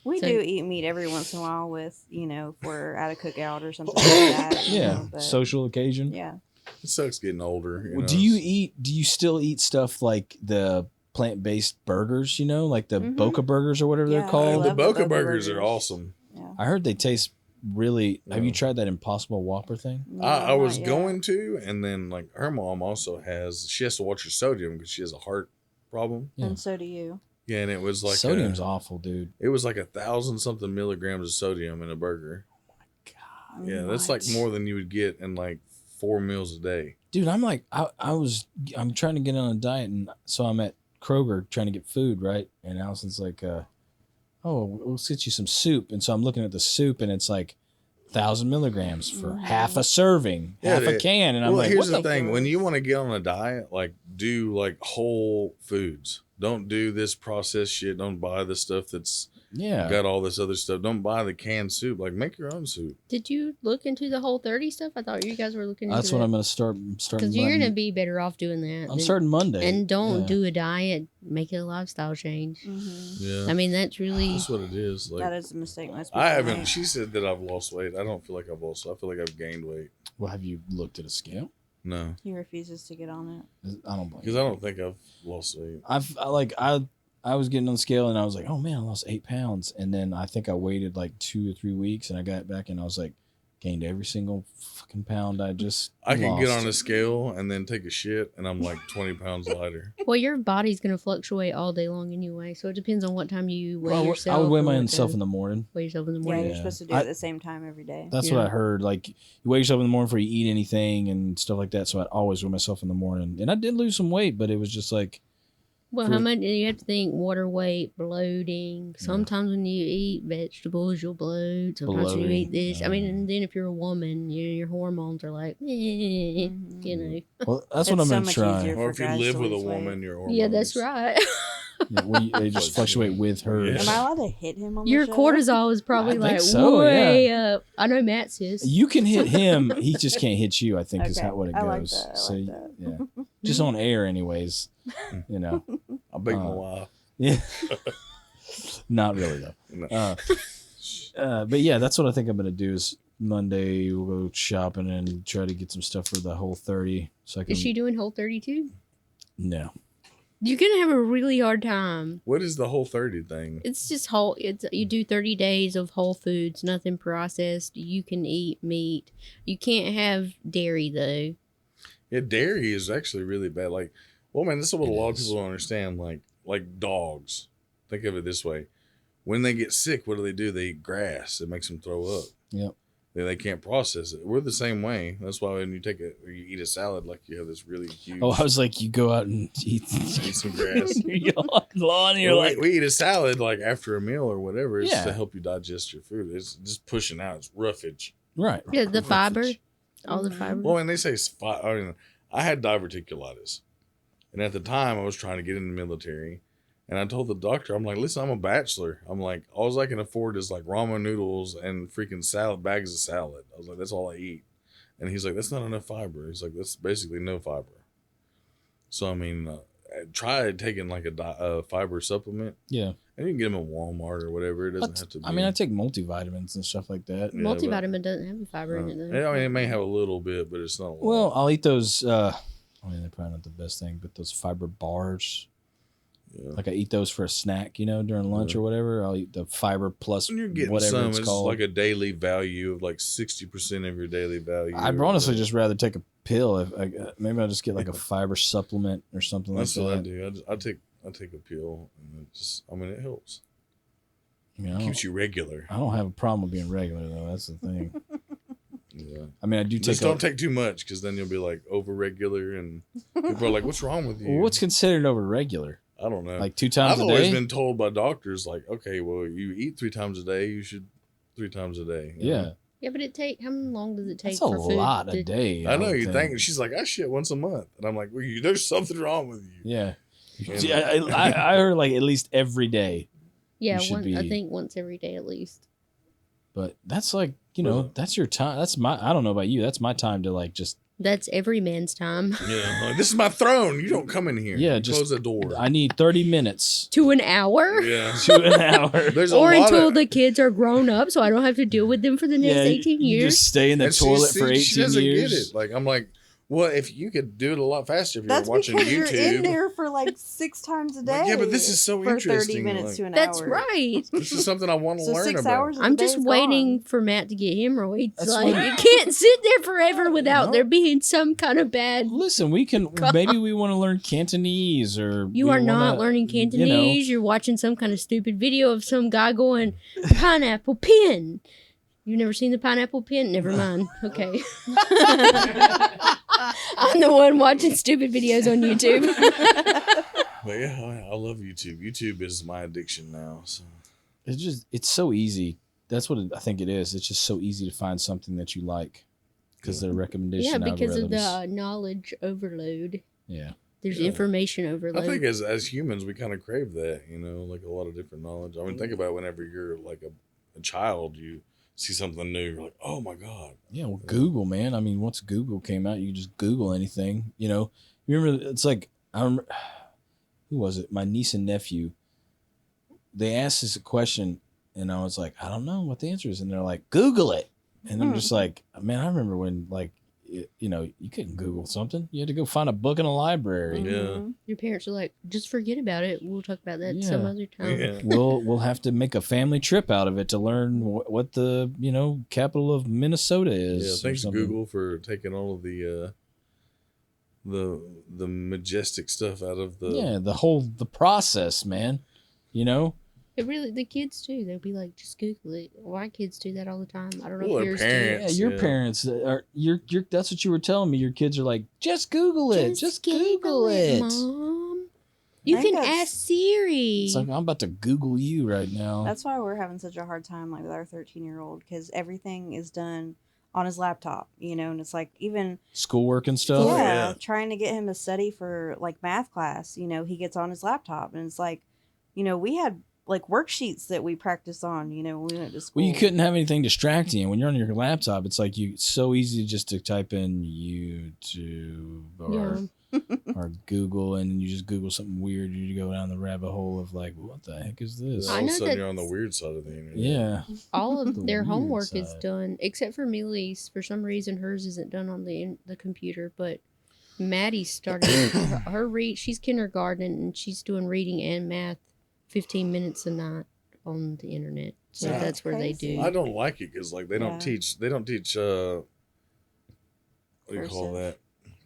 We So- do eat meat every once in a while with, if we're at a cookout or something like that. Yeah, but, social occasion. yeah. It sucks getting older. Well, do you still eat stuff like the plant-based burgers, like the Mhm. Boca burgers or whatever Yeah, they're I called? The love Boca Boca burgers are burgers. awesome. Yeah. I heard they taste really. Have you Yeah. tried that Impossible Whopper thing? No, I was not yet. going to, and then like her mom also she has to watch her sodium because she has a heart problem. Yeah. And so do you. Yeah, and it was like Sodium's awful, dude. it was like 1,000-something milligrams of sodium in a burger. Yeah, that's like What? more than you would get in like 4 meals a day. Dude, I'm like, I'm trying to get on a diet, and so I'm at Kroger trying to get food, right? And Allison's like, oh, we'll get you some soup. And so I'm looking at the soup, and it's like 1,000 milligrams for half a serving, Yeah, half a they- can. And I'm Well, like, here's what the the thing: when you want to get on a diet, like do like whole foods. Don't do this processed shit. Don't buy the stuff that's Yeah. got all this other stuff. Don't buy the canned soup. Like make your own soup. Did you look into the Whole30 stuff? I thought you guys were looking into That's what I'm going to starting. Because you're going to be better off doing that. I'm starting Monday. And don't Yeah. do a diet. Make it a lifestyle change. Mm-hmm. Yeah, I mean, that's really... that's what it is. Like That is a mistake most people I haven't. make. She said that I've lost weight. I don't feel like I've lost. I feel like I've gained weight. Well, have you looked at a scale? No, He refuses to get on it. I don't blame because you. I don't think I've lost weight. I was getting on the scale, and I was like, oh man, I lost 8 pounds. And then I think I waited like 2 or 3 weeks, and I got back, and I was like, gained every single fucking pound I just I can get lost. on a scale and then take a shit, and I'm like 20 pounds lighter. Well, your body's going to fluctuate all day long anyway. So it depends on what time you weigh Well, yourself. I would weigh or what myself in time- the morning. Weigh yourself in the Yeah, morning. you're Yeah. supposed to do it at the same time every day. That's Yeah. what I heard. Like, you wake yourself in the morning before you eat anything and stuff like that. So I'd always weigh myself in the morning. And I did lose some weight, but it was just like, Well, For- how much you have to think water weight, bloating. Sometimes when you eat vegetables, you'll bloat. Sometimes when you Bloating. eat this. I mean, and then if you're a woman, your hormones are like, Mhm. you know. well, that's what It's I'm going so to much try. easier. Or if you guys live to with a lose weight. woman, your hormones. Yeah, that's right. Yeah, they just fluctuate with her. Yeah. Am I allowed to hit him on Your the show? cortisol is probably I think like so, way up. I know Matt's is. You can hit him. He just can't hit you, I think, is Okay, how what it I like goes. that, I So, like that. yeah. just on air, anyways. You know, I bake my wife. yeah. Not really though. No. But yeah, that's what I think I'm gonna do. Is Monday we'll go shopping and try to get some stuff for the Whole30. So I can. Is she doing Whole32? No. You're gonna have a really hard time. What is the Whole30 thing? It's just whole. It's you do 30 days of whole foods, nothing processed. You can eat meat. You can't have dairy though. Yeah, dairy is actually really bad. Like, well, man, this is what a It lot of is. people don't understand. Like dogs. Think of it this way: when they get sick, what do? They eat grass. It makes them throw up. Yep. They can't process it. We're the same way. That's why when you you eat a salad, like you have this really huge. Oh, I was like, you go out and eat some grass. You're on the lawn. And you're Well, like, we eat a salad like after a meal or whatever. It's Yeah. to help you digest your food. It's just pushing out. It's roughage. right. Yeah, the fiber, Roughage. all the Mhm. fiber. Well, and they say I mean, I had diverticulitis, and at the time I was trying to get in the military, and I told the doctor, I'm like, listen, I'm a bachelor. I'm like, all I can afford is like ramen noodles and freaking bags of salad. I was like, that's all I eat, and he's like, that's not enough fiber. He's like, that's basically no fiber. So I mean, I tried taking like a fiber supplement, Yeah. and you can get them at Walmart or whatever. It doesn't have to be. I mean, I take multivitamins and stuff like that. Yeah, Multivitamin doesn't have the fiber in it though. I mean, it may have a little bit, but it's not a lot. Well, I'll eat those. I mean, they're probably not the best thing, but those fiber bars. yeah. Like I eat those for a snack, during lunch Yeah. or whatever. I'll eat the fiber plus When you're getting whatever some, it's it's called. like a daily value of like 60% of your daily value. I'd or honestly whatever. just rather take a pill. If maybe I'll just get like a fiber supplement or something That's like what I that. do. I take a pill, and it just, I mean, it helps. You know, It keeps you regular. I don't have a problem with being regular though. That's the thing. Yeah. I mean, I do take. Just don't take too much, because then you'll be like over regular, and people are like, "What's wrong with you?" What's considered over regular? I don't know. Like 2 times I've a always day? been told by doctors, like, okay, well, you eat 3 times a day, you should 3 times a day. you Yeah, know? Yeah, but how long does it take that's a for food? lot to- a day. I know would you think. She's like, I shit once a month, and I'm like, well, there's something wrong with you. Yeah. Yeah. I heard like at least every day, Yeah, should I be- think once every day at least. but that's like that's your time. That's I don't know about you. That's my time to like just. That's every man's time. Yeah, like, this is my throne. You don't come in here. Yeah, You just- close the door. I need 30 minutes To an hour? Yeah. to an hour. There's a Or lot until of, the kids are grown up so I don't have to deal with them for the next 18 you years. just stay in the and toilet for 18 she doesn't years. get it. Like, I'm like, well, if you could do it a lot faster if you That's were watching because YouTube. you're in there for like 6 times a day. Like, yeah, but this is so for 30 interesting, minutes like- to an That's hour. right. This is something I want to So learn 6 about. hours. Of the I'm day just is waiting gone. for Matt to get hemorrhoids. That's Like, what- you can't sit there forever without No. there being some kind of bad. Listen, we can maybe we want to learn Cantonese or You we are not wanna, learning you know, Cantonese. You're watching some kind of stupid video of some guy going, pineapple pin. You've never seen the pineapple pin? Never mind. Okay. I'm the one watching stupid videos on YouTube. But yeah, I love YouTube. YouTube is my addiction now. So it's so easy. That's what I think it is. It's just so easy to find something that you like because Yeah. their recommendation Yeah, because of the algorithms. knowledge overload. Yeah. There's Yeah. information I overload. think as humans, we kind of crave that, like a lot of different knowledge. I mean, think about whenever you're like a child, you see something new, you're like, oh my God. Yeah, well, Google, man. I mean, once Google came out, you could just Google anything. You remember? It's like I remember. Who was it? My niece and nephew. They asked us a question, and I was like, I don't know what the answer is, and they're like, Google it, and I'm just like, man, I remember when you couldn't Google something. You had to go find a book in a library. Yeah. Mhm. Your parents are like, just forget about it. We'll talk about that some Yeah. other time. Yeah. We'll have to make a family trip out of it to learn what the capital of Minnesota is. Yeah, or thanks something. Google for taking all of the majestic stuff out of the. Yeah, the process, man. It really, the kids too. They'll be like, just Google it. Why kids do that all the time? I don't know Well, if their yours parents. Yeah, your yeah. parents are you're that's what you were telling me. Your kids are like, just Google do. it, just Google it. Mom. You I can think that's- ask Siri. It's like I'm about to Google you right now. That's why we're having such a hard time, like with our 13-year-old, because everything is done on his laptop, and it's like even Schoolwork and stuff. Oh, yeah, yeah. trying to get him to study for like math class. He gets on his laptop, and it's like, we had like worksheets that we practiced on. When we went to school. Well, you couldn't have anything distracting you when you're on your laptop. It's like it's so easy just to type in YouTube or or Google, and you just Google something weird, you go down the rabbit hole of like, what the heck is this? All I of a know sudden, you're that- on the weird side of the internet. Yeah. All The of their weird homework is side. done, except for Millie's. For some reason, hers isn't done on the computer. But Maddie started her read. She's kindergarten and she's doing reading and math, 15 minutes a night on the internet. So Yeah. that's where they Crazy. do. I don't like it because like they don't Yeah. teach. What do you call Cursive. that?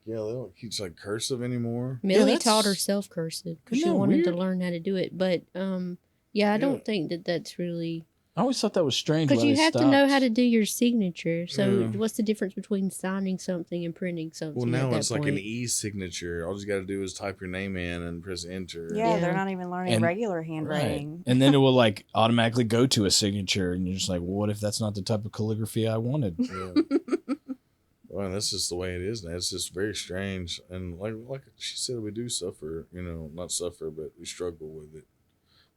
Yeah, they don't teach like cursive anymore. Millie that's- taught herself cursive because she Isn't that wanted to weird? learn how to do it. But yeah, I Yeah. don't think that that's really I always thought that was strange. because why you they have to know how stopped. to do your signature. So Yeah. what's the difference between signing something and printing something? Well, now at that it's like an point? e-signature. All you got to do is type your name in and press enter. Yeah, Yeah. they're not even learning And- regular Right. handwriting. And then it will like automatically go to a signature, and you're just like, well, what if that's not the type of calligraphy I wanted? Yeah. Well, that's just the way it is now. It's just very strange, and like she said, we do suffer. Not suffer, but we struggle with it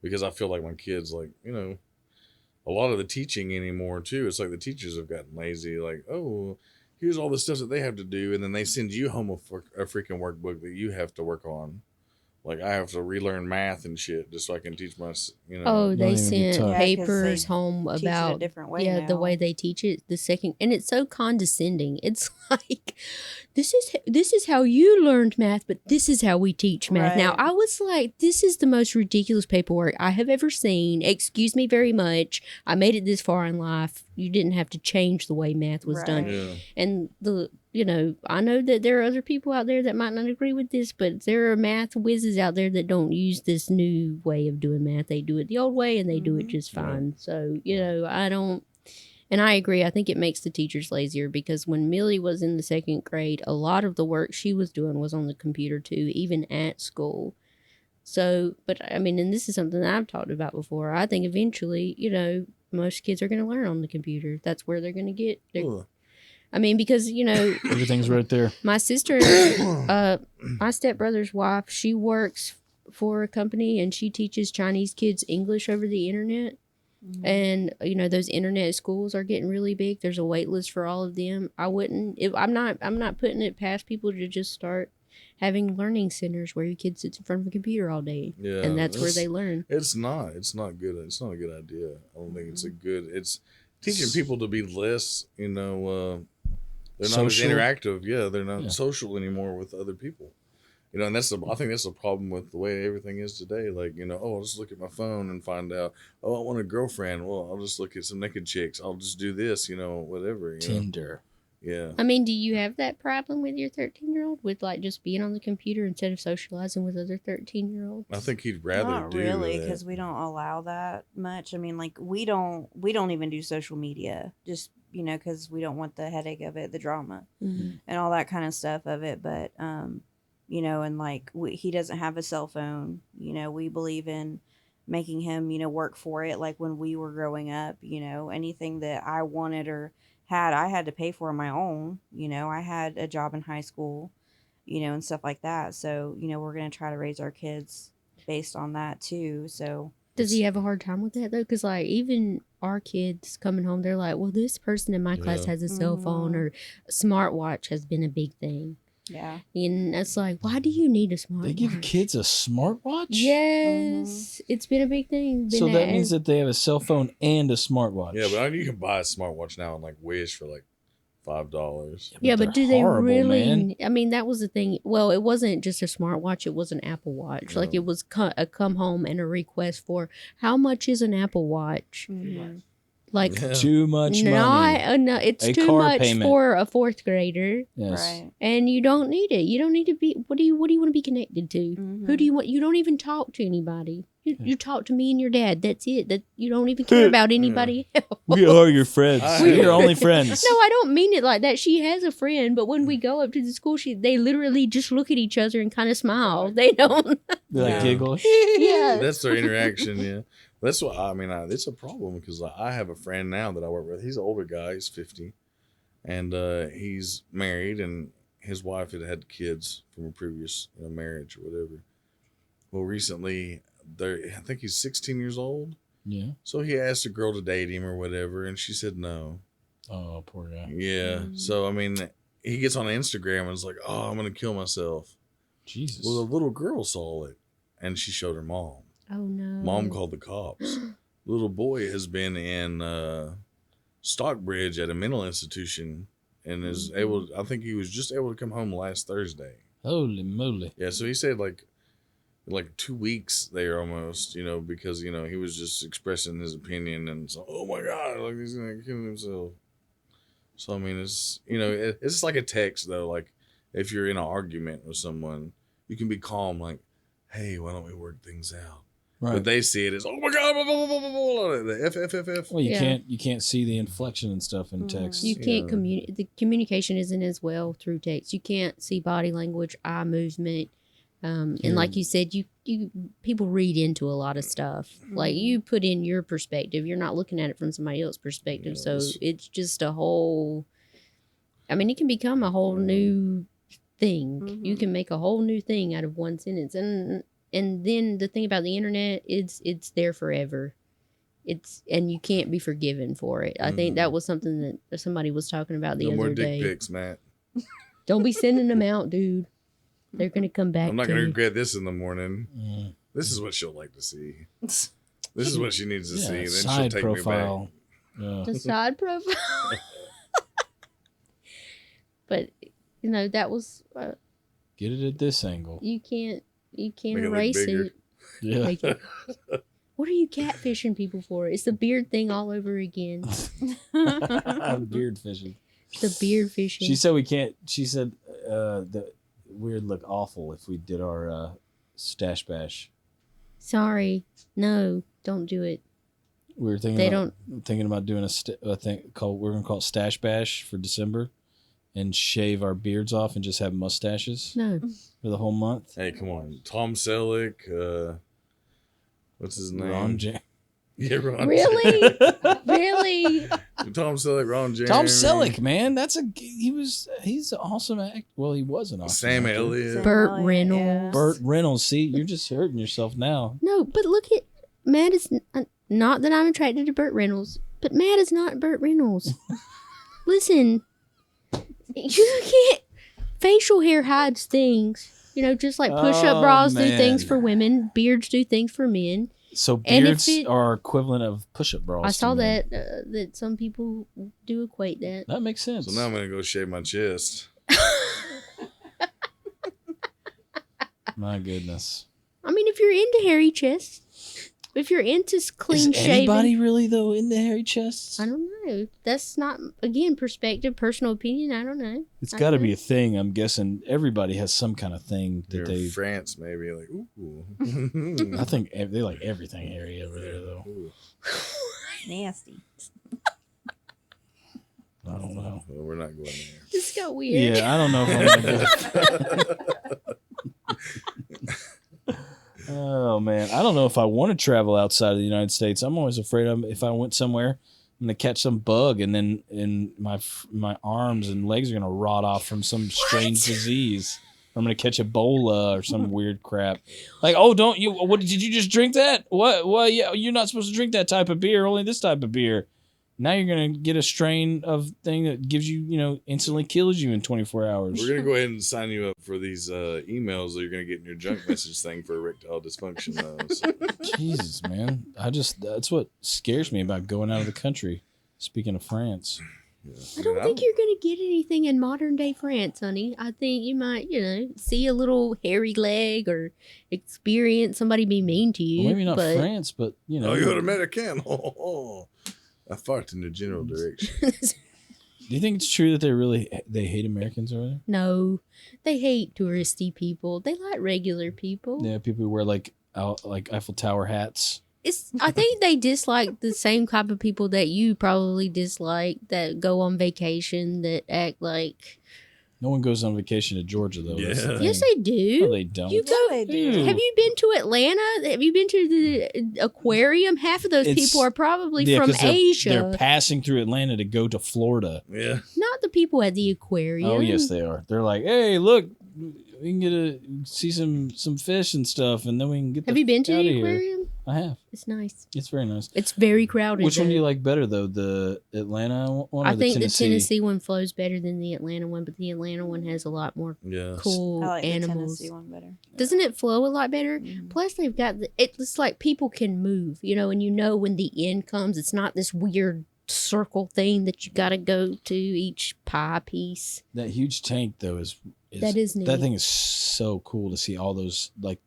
because I feel like my kids, like a lot of the teaching anymore too. It's like the teachers have gotten lazy. Like, oh, here's all the stuff that they have to do, and then they send you home a freaking workbook that you have to work on. Like I have to relearn math and shit just so I can teach my. Oh, Don't they even get sent touched. Yeah, 'cause papers they home Teach it a about different way the now. way they teach it. The second, and it's so condescending. It's like this is how you learned math, but this is how we teach math. Now Right. I was like, this is the most ridiculous paperwork I have ever seen. Excuse me very much. I made it this far in life. You didn't have to change the way math was done. Right. Yeah. And I know that there are other people out there that might not agree with this, but there are math whizzes out there that don't use this new way of doing math. They do it the old way and they do it Mhm. just Yeah. fine. So, I don't, and I agree. I think it makes the teachers lazier because when Millie was in the second grade, a lot of the work she was doing was on the computer too, even at school. So, but I mean, and this is something that I've talked about before. I think eventually, most kids are going to learn on the computer. That's where they're going to get. Ugh. I mean, because Everything's right there. my sister, my stepbrother's wife, she works for a company and she teaches Chinese kids English over the internet. Mhm. And those internet schools are getting really big. There's a wait list for all of them. I'm not putting it past people to just start having learning centers where your kid sits in front of a computer all day, Yeah, and that's where they learn. It's not good. It's not a good idea. I don't think it's a good. It's teaching people to be less. They're not Social. as interactive. Yeah, they're not Yeah. social anymore with other people. And I think that's the problem with the way everything is today. Like, I'll just look at my phone and find out, oh, I want a girlfriend. Well, I'll just look at some naked chicks. I'll just do this, whatever. Tinder. Yeah. I mean, do you have that problem with your 13-year-old with like just being on the computer instead of socializing with other 13-year-olds? I think he'd rather Not do really, that. because we don't allow that much. I mean, like we don't even do social media, just because we don't want the headache of it, the drama, Mhm. and all that kind of stuff of it. But and like he doesn't have a cell phone. We believe in making him work for it. Like when we were growing up, anything that I wanted or had, I had to pay for on my own. I had a job in high school, and stuff like that. So we're gonna try to raise our kids based on that too. So Does he have a hard time with that though? Because like even our kids coming home, they're like, "Well, this person in my class Yeah. has a cell phone, Mhm. or a smartwatch has been a big thing." yeah. And it's like, why do you need a smartwatch? They give kids a smartwatch? Yes, it's been a big thing. So that means that they have a cell phone and a smartwatch. Yeah, but you can buy a smartwatch now on like Wish for like $5. yeah, but do they're they horrible, really? man. I mean, that was the thing. Well, it wasn't just a smartwatch; it was an Apple Watch. Like No. it was a come home and a request for how much is an Apple Watch? Mhm. Like Yeah. Too much not money. enough. It's A too car much payment. for a fourth grader. Yes. Right. And you don't need it. You don't need to be. What do you want to be connected to? Mhm. Who do you want? You don't even talk to anybody. You talk to me and your dad. That's it. That you don't even care about anybody else. We are your friends. I- We're your only friends. No, I don't mean it like that. She has a friend, but when we go up to the school, they literally just look at each other and kind of smile. They don't. They like Yeah. giggle. Yeah. That's their interaction. Yeah, that's what I mean. It's a problem because I have a friend now that I work with. He's an older guy. He's 50, and he's married, and his wife had kids from a previous marriage or whatever. Well, recently, I think he's 16 years old. Yeah. So he asked a girl to date him or whatever, and she said no. Oh, poor guy. Yeah. Mm. So I mean, he gets on Instagram and is like, "Oh, I'm gonna kill myself." Jesus. Well, the little girl saw it, and she showed her mom. Oh no. Mom called the cops. Little boy has been in Stockbridge at a mental institution and is able. I think he was just able to come home last Thursday. Holy moly. Yeah, so he said like 2 weeks there almost, because he was just expressing his opinion and so, oh my god, like he's gonna kill himself. So I mean, it's it's like a text though. Like if you're in an argument with someone, you can be calm, like, hey, why don't we work things out? Right. But they see it as, oh my god, blah, blah, blah, blah, blah, blah, the F. Well, Yeah. you can't see the inflection and stuff in text. You can't communicate. The communication isn't as well through text. You can't see body language, eye movement, and like you said, you people read into a lot of stuff. Like you put in your perspective. You're not looking at it from somebody else's perspective. So it's just a whole. I mean, it can become a whole new thing. You can make a whole new thing out of one sentence, and then the thing about the internet, it's there forever. And you can't be forgiven for it. I think that was something that somebody was talking about the No other more day. dick pics, Matt. Don't be sending them out, dude. They're gonna come back. I'm not to going to you. regret this in the morning. Mm. This is what she'll like to see. This is what she needs to see. Then she'll Side take profile. Yeah. The side profile. But that was Get it at this angle. you can't Make it look erase bigger. it. Yeah. Make it. What are you catfishing people for? It's the beard thing all over again. Beard fishing. The beard fishing. She said we can't. She said that we'd look awful if we did our stash bash. Sorry, no, don't do it. We were thinking about doing a thing called, we're gonna call it stash bash for December, and shave our beards off and just have mustaches No, for the whole month. Hey, come on. Tom Selleck. What's his name? Ron James. Yeah, Ron. really, really. Tom Selleck, Ron James. Tom Selleck, man, he's an awesome actor. Well, he was an awesome Sam actor. Elliott. Burt Elliott, Reynolds. yeah. Burt Reynolds. See, you're just hurting yourself now. No, but look at Matt is not that I'm attracted to Burt Reynolds, but Matt is not Burt Reynolds. Listen, you can't. Facial hair hides things. Just like push-up Oh, bras do man. things for women, beards do things for men. So And beards if it- are equivalent of push-up bras. I to saw men. that some people do equate that. That makes sense. So now I'm going to go shave my chest. My goodness. I mean, if you're into hairy chests, if you're into clean Is shaven, anybody really though into hairy chests? I don't know. That's not, again, perspective, personal opinion. I don't know. It's I got to don't be know. a thing. I'm guessing everybody has some kind of thing You're that in they. France, maybe. Like, ooh. I think they like everything hairy over there, though. Ooh. Nasty. I don't know. Well, we're not going there. This got weird. Yeah, I don't know if I'm gonna do. Oh man, I don't know if I want to travel outside of the United States. I'm always afraid if I went somewhere, I'm gonna catch some bug, and then my arms and legs are gonna rot off from some strange disease. I'm gonna catch Ebola or some weird crap. Like, oh, don't you? What did you just drink that? What? Well, yeah, you're not supposed to drink that type of beer. Only this type of beer. Now you're gonna get a strain of thing that gives you, instantly kills you in 24 hours. We're going to go ahead and sign you up for these emails that you're going to get in your junk message thing for erectile dysfunction. So. Jesus, man. That's what scares me about going out of the country. Speaking of France. I don't think you're going to get anything in modern day France, honey. I think you might, see a little hairy leg or experience somebody be mean to you. Well, maybe not but France, but, Oh, you're an American. I fart in the general direction. Do you think it's true that they hate Americans over there? No, they hate touristy people. They like regular people. Yeah, people who wear like Eiffel Tower hats. I think they dislike the same type of people that you probably dislike, that go on vacation, that act like. No one goes on vacation to Georgia though. That's the Yeah. thing. Yes, they do. No, they don't. You go. they do. Ew. Have you been to Atlanta? Have you been to the aquarium? Half of those It's- people are probably Yeah, from 'cause they're- Asia. They're passing through Atlanta to go to Florida. Yeah. Not the people at the aquarium. Oh yes, they are. They're like, hey, look, we can see some fish and stuff, and then we can get. Have you been to outta the here. aquarium? I have. It's nice. It's very nice. It's very crowded. Which one do though. you like better, though? The Atlanta one or I think the Tennessee? the Tennessee one flows better than the Atlanta one, but the Atlanta one has a lot more Yeah. cool I like the animals. Tennessee one better. Doesn't it flow a lot better? Mhm. Plus, they've got it's like people can move, and you know when the end comes, it's not this weird circle thing that you got to go to each pie piece. That huge tank, though, is That is neat. that thing is so cool to see all those, like,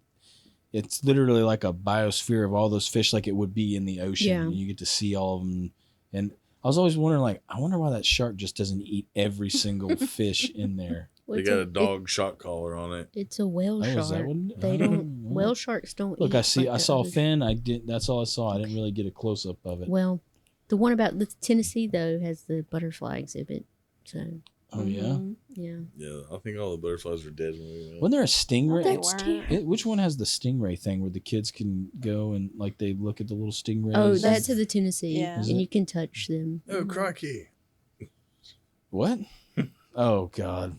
it's literally like a biosphere of all those fish, like it would be in the ocean. Yeah. And you get to see all of them. And I was always wondering, like, I wonder why that shark just doesn't eat every single fish in there. Well, They it's got a dog shock collar on it. It's a whale Oh, is that shark. one? They Oh, don't. well. Whale sharks don't. Look, eat I like saw the a fin. I did. That's all I saw. I didn't really get a close up of it. Well, the one about the Tennessee though has the butterfly exhibit. So Oh yeah. Mhm. yeah, Yeah, I think all the butterflies were dead when we went. Wasn't there a They stingray? weren't. Which one has the stingray thing where the kids can go and like they look at the little stingrays? oh, that's to the Tennessee, Yeah. Is and it? you can touch them. Oh, crikey. What? Oh God.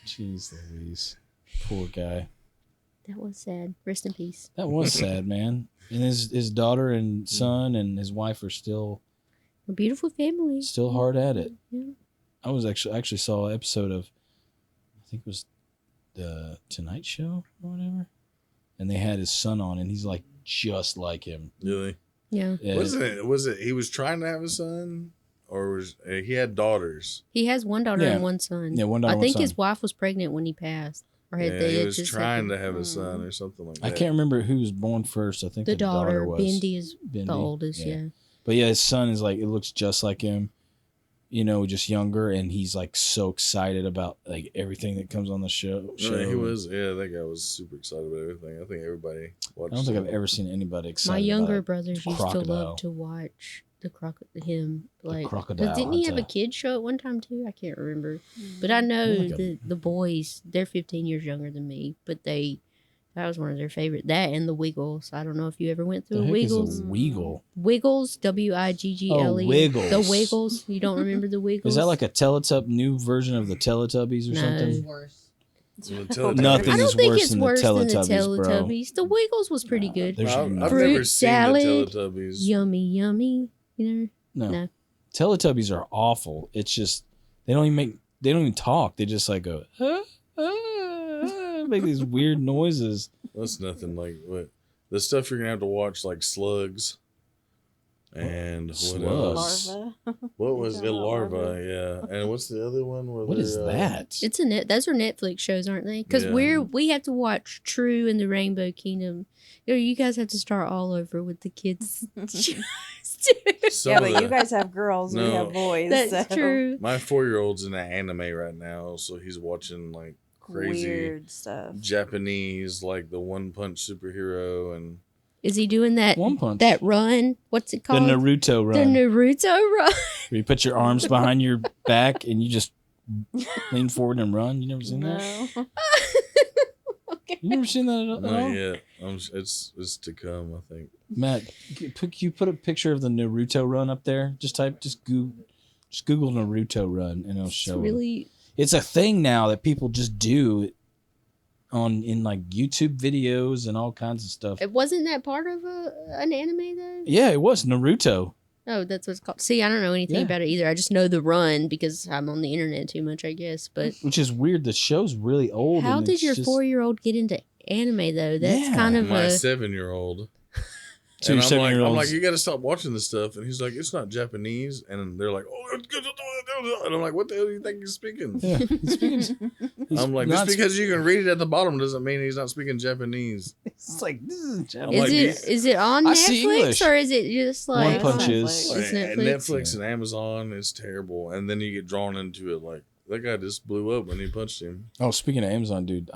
Jeez Louise. Poor guy. That was sad. Rest in peace. That was sad, man. And his daughter and son and his wife are still A beautiful family. hard at it. Yeah. I was actually saw an episode of, I think it was the Tonight Show or whatever, and they had his son on, and he's like just like him. Really? Yeah. Yeah. Was it he was trying to have a son? Or was he had daughters? He has one daughter Yeah. and one son. Yeah, one daughter, I one think son. his wife was pregnant when he passed, or had Yeah, they he had was just trying had to have a son or something like that. I can't remember who was born first. I think the daughter. was Bendy is Bendy. the oldest. Yeah. But yeah, his son is like, it looks just like him, just younger, and he's like so excited about like everything that comes on the show. No, he was. Yeah, that guy was super excited about everything. I think everybody watched. I don't think it. I've ever seen anybody excited. My younger about brothers used to crocodile. love to watch him like. crocodile Didn't he have a hunter. kid show at one time too? I can't remember, but I know Like a- the boys. They're 15 years younger than me, but that was one of their favorite. That and the Wiggles. I don't know if you ever went The through heck Wiggles. is a Weagle? Wiggles, Wiggle. Wiggles. The Wiggles. You don't remember the Wiggles? Is that like a new version of the Teletubbies or No. It's something? worse. Well, Teletubbies- Nothing I don't is think worse it's than the worse than the Teletubbies, bro. Teletubbies. The Wiggles was pretty good. There's I've no- Fruit never seen salad. the Teletubbies. Yummy, yummy. You know. No. No. Teletubbies are awful. It's just they don't even talk. They just like go make these weird noises. That's nothing like what the stuff you're gonna have to watch, like Slugs. And what Slugs? else? Larva. What was it? Talking about Larva, larva. yeah. And what's the other one? Where What is they're, that? It's those are Netflix shows, aren't they? Because Yeah. we have to watch True and the Rainbow Kingdom. You guys have to start all over with the kids. Some Yeah, of but the- you guys have girls. We No. have boys. That's so true. My 4-year-old's in an anime right now, so he's watching like crazy Weird stuff. Japanese, like the One Punch superhero, and Is he doing that One Punch. that run? What's it The called? Naruto The run. Naruto run. Where you put your arms behind your back and you just lean forward and run. You never seen that? No. Okay. You never seen that at all? not yet. It's to come, I think. Matt, you put a picture of the Naruto run up there. Just Google Naruto run and it'll It's show. really It's a thing now that people just do in like YouTube videos and all kinds of stuff. it wasn't that part of an anime though. Yeah, it was Naruto. Oh, that's what it's called. See, I don't know anything Yeah. about it either. I just know the run because I'm on the internet too much, I guess. But Which is weird. The show's really old. how and did it's your just- 4-year-old get into anime though? That's Yeah. kind of My a 7-year-old. So And your I'm 7-year-old's like, you got to stop watching this stuff. And he's like, it's not Japanese. And they're like, oh, it's good. And I'm like, what the hell do you think he's speaking? Yeah, he's speaking. he's I'm like, not just because you can read it at the bottom doesn't mean he's not speaking Japanese. It's like this isn't I'm Is like, is it on I see Netflix English. or is it just like One Punch Netflix. is. It's And Netflix? Netflix and Amazon is terrible. And then you get drawn into it. Like, that guy just blew up when he punched him. Oh, speaking of Amazon, dude,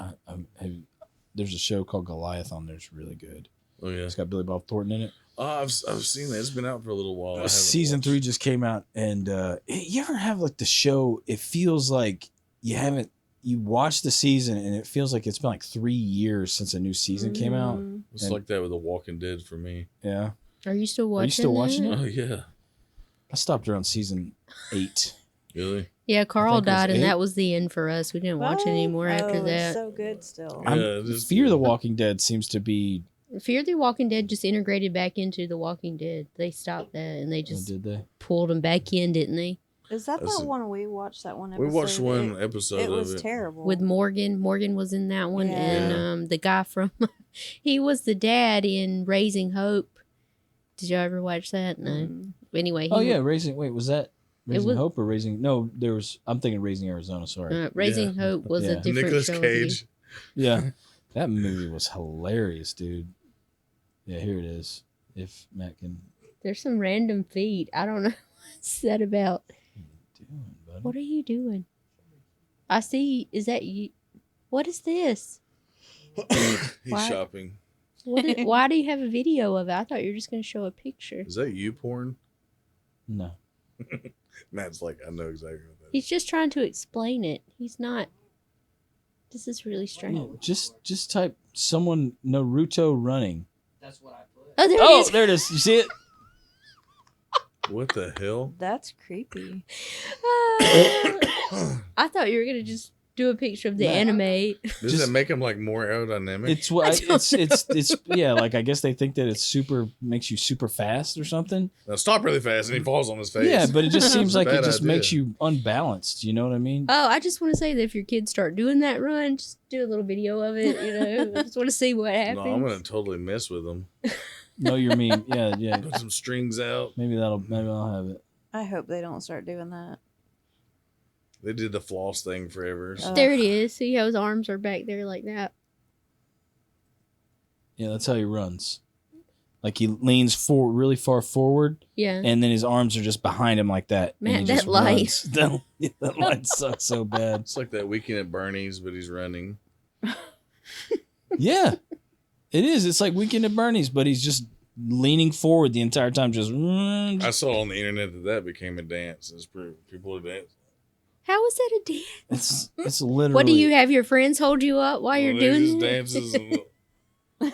there's a show called Goliath on there. It's really good. Oh, yeah. It's got Billy Bob Thornton in it. Oh, I've seen that. It's been out for a little while. I haven't Season watched 3 just came out, and you ever have like the show? It feels like you watch the season, and it feels like it's been like 3 years since a new season came out. Mm. It's And- like that with The Walking Dead for me. Yeah, Are you still watching? Are you still watching that? it? Oh, yeah. I stopped around season 8. Really? Yeah, Carl think it was died, and 8. that was the end for us. We didn't watch it anymore after it's that. so good still. Yeah, just- Fear the Walking Dead seems to be Fear the Walking Dead just integrated back into The Walking Dead. They stopped that and they Oh, just did they? pulled them back in, didn't they? Is that That's the a- one we watched? That one We episode. watched one episode It of was it. terrible. With Morgan. Morgan was in that one. Yeah. And the guy from, he was the dad in Raising Hope. Did y'all ever watch that? No. Mm. Anyway. Oh yeah, Raising. Wait, was that Raising was- Hope or Raising? No, there was. I'm thinking Raising Arizona. Sorry. Raising Hope was Yeah. a different Nicolas show. Cage. Yeah, that movie was hilarious, dude. Yeah, here it is. If Matt can. There's some random feet. I don't know what's that about. What are you doing, buddy? What are you doing? I see. Is that you? What is this? He's Why? shopping. Why do you have a video of it? I thought you were just going to show a picture. Is that you porn? No. Matt's like, I know exactly what that is. He's just trying to explain it. He's not. This is really No, strange. just type someone Naruto running. That's what I put. Oh, there it Oh, is. there it is. You see it? What the hell? That's creepy. I thought you were going to just do a picture of the No. anime. Does Just- that make him like more aerodynamic? It's what I don't it's yeah. Like I guess they think that it's super makes you super fast or something. Now stop really fast and he falls on his face. Yeah, but it just seems It's a like it bad just idea. makes you unbalanced. You know what I mean? Oh, I just want to say that if your kids start doing that run, just do a little video of it. You know, I just want to see what happens. No, I'm gonna totally mess with him. No, you're mean. Yeah, yeah. Put some strings out. Maybe I'll have it. I hope they don't start doing that. They did the floss thing forever. Oh. There it is. See how his arms are back there like that. Yeah, that's how he runs. Like he leans forward, really far forward, Yeah. and then his arms are just behind him like that. and Man, he that just light. runs. That light sucks so bad. It's like that Weekend at Bernie's, but he's running. Yeah, it is. It's like Weekend at Bernie's, but he's just leaning forward the entire time. Just I saw on the internet that became a dance. It's pretty people are dancing. How is that a dance? it's literally. What do you have your friends hold you up while you're They doing just it? dances. And,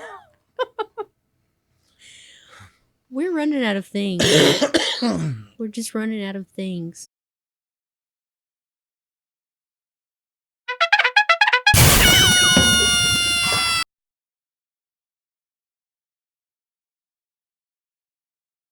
We're running out of things. We're just running out of things.